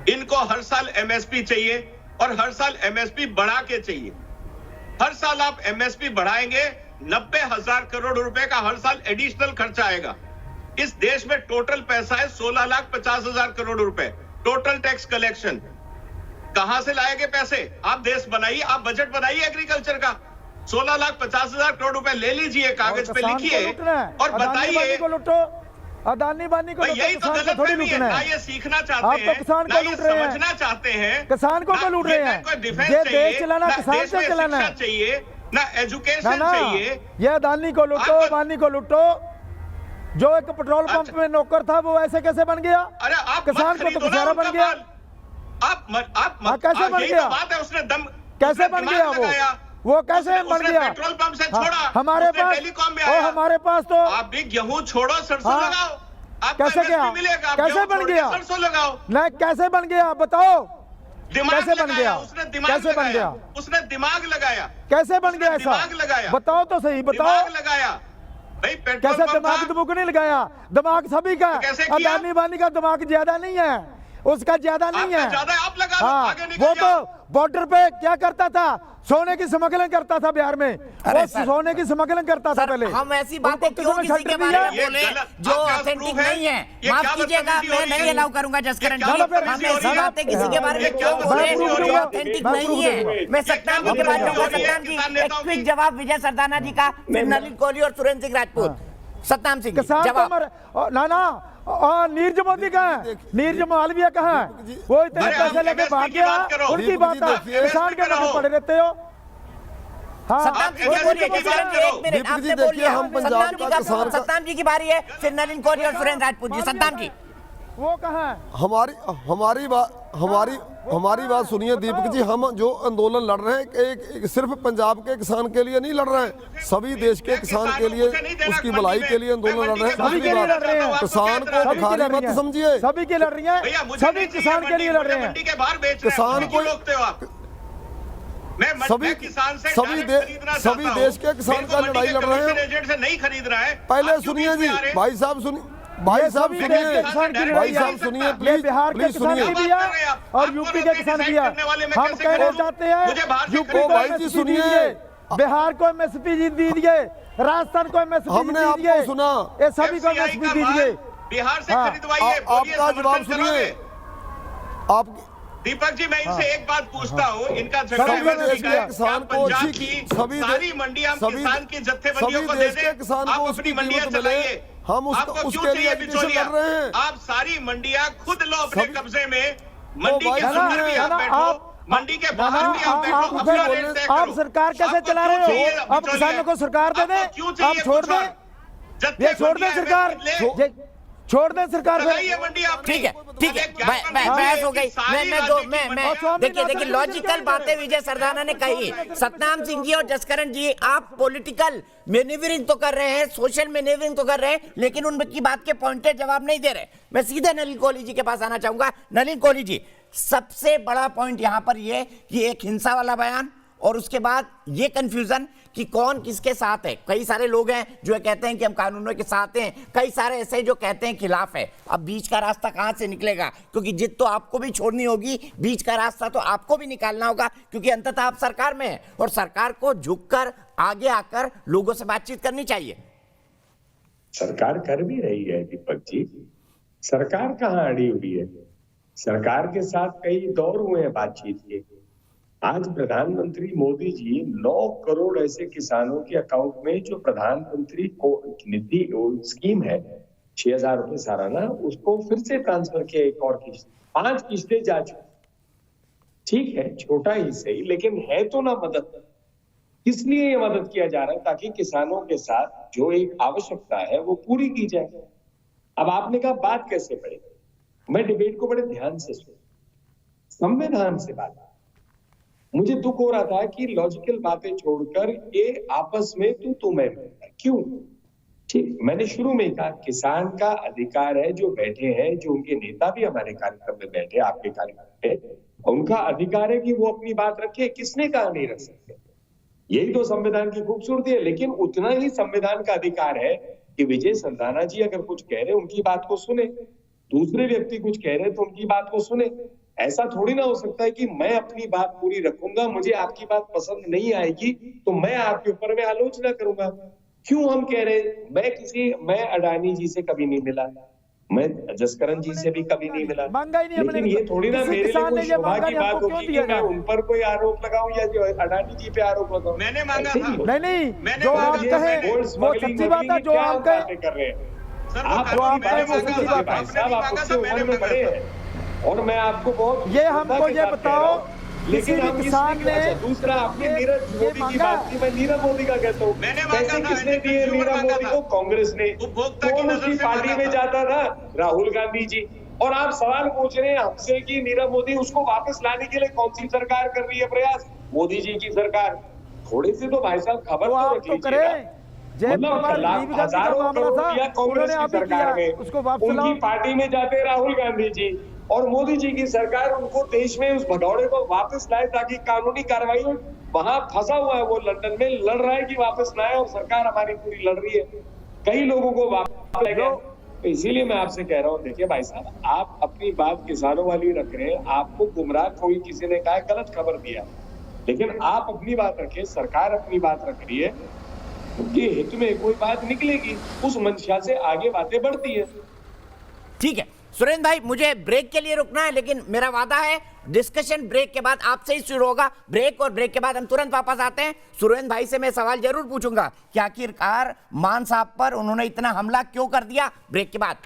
इनको हर साल एमएसपी चाहिए और हर साल एमएसपी बढ़ा के चाहिए। हर साल आप एमएसपी बढ़ाएंगे, 90,000 करोड़ रुपए का हर साल एडिशनल खर्चा आएगा। इस देश में टोटल पैसा है 16,50,000 करोड़ रुपए, टोटल टैक्स कलेक्शन। कहां से लाएंगे पैसे? आप देश बनाइए, आप बजट बनाइए एग्रीकल्चर का। 16,50,000 करोड़ रुपए ले लीजिए, कागज पे लिखिए और बताइए। अदानी बानी को यही तो गलत फहमी है ना, ये सीखना चाहते हैं, आप तो किसान को लूट रहे हैं, समझना चाहते हैं, किसान को लूट रहे हैं। ये देश चलाना किसान से चलाना है, चाहिए ना एजुकेशन चाहिए। ये अदानी को लूटो, अबानी को लूटो। जो एक पेट्रोल पंप में नौकर था वो ऐसे कैसे बन गया? अरे आप किसान को तो बेचारा बन गया। आप कैसे बन गया? बात है, उसने दम कैसे बन गया वो कैसे बन गया? पेट्रोल पंप से छोड़ा, हमारे पास टेलीकॉम में आया, हमारे पास तो आप भी गेहूं छोड़ो, सरसों लगाओ। कैसे गया? कैसे बन गया? सरसों लगाओ। नहीं कैसे बन गया बताओ? कैसे बन गया? कैसे बन गया? उसने दिमाग लगाया। कैसे बन गया ऐसा? दिमाग लगाया, बताओ तो सही, बताओ। दिमाग लगाया भाई, कैसे दिमाग दुमुक नहीं लगाया? दिमाग सभी का, अदानी बानी का दिमाग ज्यादा नहीं है। उसका ज्यादा नहीं है। ज्यादा आप लगा लो, हाँ, आगे निकल वो जाओ। तो बॉर्डर पे क्या करता था, सोने की स्मगलिंग करता था बिहार में, अरे वो सर, सोने की स्मगलिंग करता था पहले। हम ऐसी बातें उनको क्यों किसी ने किसी के छट बारे दिया? में बोले जो ऑथेंटिक नहीं है? माफ कीजिएगा, मैं नहीं अलाउ करूंगा जसकरण जी, हम ऐसी बातें किसी के बारे में क्यों बोले जो ऑथेंटिक नहीं है? मैं सत्ताम जी के बारे में, सत्ताम जी एक क्विक जवाब विजय सरदाना जी का, फिर नलिन कोहली और सुरेंद्र सिंह राजपूत। सत्ताम सिंह जी, किसान जवाब। ना नीरज मोदी कहाँ है, नीरज मालवीय कहाँ है, वो इतने पैसे लेके भाग गया, उनकी बात है, किसान के नाम पड़े रहते हो। हाँ, सत्ताम जी बोलिए, जसकरण जी एक मिनट, आपने बोल लिया। सत्ताम जी की बारी है, फिर नलिन कोहली और सुरेंद्र राजपूत जी। सत्ताम जी, वो कहाँ है? हमारी बात सुनिए दीपक जी, हम जो आंदोलन लड़ रहे हैं एक सिर्फ पंजाब के किसान के लिए नहीं लड़ रहे हैं, सभी देश के किसान के लिए, उसकी भलाई के लिए आंदोलन लड़ रहे हैं। सभी के लिए लड़ रहे हैं, किसान को भिखारी मत समझिए, सभी के लड़ रही हैं, सभी किसान के लिए लड़ रहे हैं। किसान को सभी देश के किसान का लड़ाई लड़ रहे हैं। से नहीं खरीद रहा है। पहले सुनिए जी, भाई साहब सुनिए, प्लीज बिहार के किसान की भी है और यूपी के किसान की है। हम कहना चाहते हैं यूपी को एमएसपी दीजिए, बिहार को एमएसपी दीजिए, राजस्थान को एमएसपी हमने आपको सुना, ये सभी को एमएसपी दीजिए। बिहार से खरीदवाइए। आपका जवाब सुनिए। आप दीपक जी, मैं इनसे एक बात पूछता हूँ, इनका किसान को सारी मंडियां किसान की जत्थेबंदियों को दे दें, आप अपनी मंडियां चलाइए। हम उसके लिए एजुकेशन कर रहे हैं। आप सारी मंडियां खुद लो अपने कब्जे में, मंडी के अंदर भी आप बैठो, मंडी के बाहर भी आप बैठो, अपना रेट तय करो। आप सरकार कैसे चला रहे हो? आप किसानों को सरकार दे दें, आप छोड़ दें, ये छोड़ दें सरकार, छोड़ दें सरकार। ठीक है, बहस हो गई। मैं देखिए लॉजिकल बातें विजय सरदाना ने कही। सतनाम सिंह जी और जसकरण जी, आप पॉलिटिकल मैनेवरिंग तो कर रहे हैं, सोशल मैनेवरिंग तो कर रहे हैं, लेकिन उनकी बात के पॉइंटेड जवाब नहीं दे रहे। मैं सीधे नलिन कोहली जी के पास आना चाहूंगा। नलिन कोहली जी, सबसे बड़ा पॉइंट यहां पर यह कि एक हिंसा वाला बयान और उसके बाद ये कंफ्यूजन कि कौन किसके साथ है। कई सारे लोग हैं जो कहते हैं कि हम कानूनों के साथ हैं, कई सारे ऐसे जो कहते हैं खिलाफ है। अब बीच का रास्ता कहां से निकलेगा? क्योंकि जिद तो आपको भी छोड़नी होगी, बीच का रास्ता तो आपको भी निकालना होगा, क्योंकि अंततः आप सरकार में हैं और सरकार को झुककर आगे आकर लोगों से बातचीत करनी चाहिए। सरकार कर भी रही है दीपक जी, सरकार कहाँ अड़ी हुई है? सरकार के साथ कई दौर हुए हैं बातचीत के। आज प्रधानमंत्री मोदी जी 9 करोड़ ऐसे किसानों के अकाउंट में जो प्रधानमंत्री को निधि स्कीम है 6,000 रुपए सालाना, उसको फिर से ट्रांसफर किया एक और किस्त, 5 किस्तें जा चुकी। ठीक है, छोटा ही सही, लेकिन है तो ना मदद। किस लिए ये मदद किया जा रहा है? ताकि किसानों के साथ जो एक आवश्यकता है वो पूरी की जाए। अब आपने कहा बात कैसे बढ़े, मैं डिबेट को बड़े ध्यान से सुना, संविधान से बात। मुझे दुख हो रहा था कि लॉजिकल बातें छोड़कर ये आपस में तू मैं क्यों? ठीक, मैंने शुरू में कहा किसान का अधिकार है, जो बैठे हैं, जो उनके नेता भी हमारे कार्यक्रम में बैठे, आपके कार्यक्रम में, उनका अधिकार है कि वो अपनी बात रखे। किसने कहा नहीं रख सकते? यही तो संविधान की खूबसूरती है। लेकिन उतना ही संविधान का अधिकार है कि विजय सरदाना जी अगर कुछ कह रहे उनकी बात को सुने, दूसरे व्यक्ति कुछ कह रहे तो उनकी बात को सुने। ऐसा थोड़ी ना हो सकता है कि मैं अपनी बात पूरी रखूंगा, मुझे आपकी बात पसंद नहीं आएगी तो मैं आपके ऊपर में आलोचना करूंगा। क्यों हम कह रहे, मैं अडानी जी से कभी नहीं मिला, मैं जसकरण जी से भी कभी नहीं मिला, लेकिन ये थोड़ी ना मेरे लिए कोई शोभा की बात होगी कि मैं उन पर कोई आरोप लगाऊं या जो अडानी जी पे आरोप लगाऊं। मैंने मांगा था। नहीं, जो आप कहे वो सच्ची बात है, जो आप कहे कर रहे हैं आप, जो आप कहे वो सच्ची बात है। भाई साहब, आप उससे उम्र में बड़े हैं और मैं आपको बहुत ये हमको ये बताओ, लेकिन हम किसान ने दूसरा आपने नीरज मोदी की बात की, मैं नीरव मोदी का कहता हूँ। पैसे किसने दिए नीरव मोदी को? कांग्रेस ने। कौन उसकी पार्टी में जाता था? राहुल गांधी जी। और आप सवाल पूछ रहे हैं हमसे कि नीरव मोदी, उसको वापस लाने के लिए कौन सी सरकार कर रही है प्रयास? मोदी जी की सरकार। थोड़े से तो भाई साहब खबर तो रख लीजिएगा। मतलब हजारों करोड़ रुपया कांग्रेस की सरकार में, उनकी पार्टी में जाते राहुल गांधी जी, और मोदी जी की सरकार उनको देश में उस भगौड़े को वापस लाए ताकि कानूनी कार्रवाई हो। वहां फंसा हुआ है वो, लंदन में लड़ रहा है कि वापस लाए, और सरकार हमारी पूरी लड़ रही है। कई लोगों को वापस तो इसीलिए मैं आपसे कह रहा हूँ, देखिए भाई साहब, आप अपनी बात किसानों वाली रख रहे हैं, आपको गुमराह कोई किसी ने कहा गलत खबर दिया, लेकिन आप अपनी बात रखिए, सरकार अपनी बात रख रही है, उनके हित में कोई बात निकलेगी, उस मंशा से आगे बातें बढ़ती है। ठीक है सुरेंद्र भाई, मुझे ब्रेक के लिए रुकना है, लेकिन मेरा वादा है डिस्कशन ब्रेक के बाद आपसे ही शुरू होगा। ब्रेक, और ब्रेक के बाद हम तुरंत वापस आते हैं। सुरेंद्र भाई से मैं सवाल जरूर पूछूंगा कि आखिरकार मान साहब पर उन्होंने इतना हमला क्यों कर दिया। ब्रेक के बाद।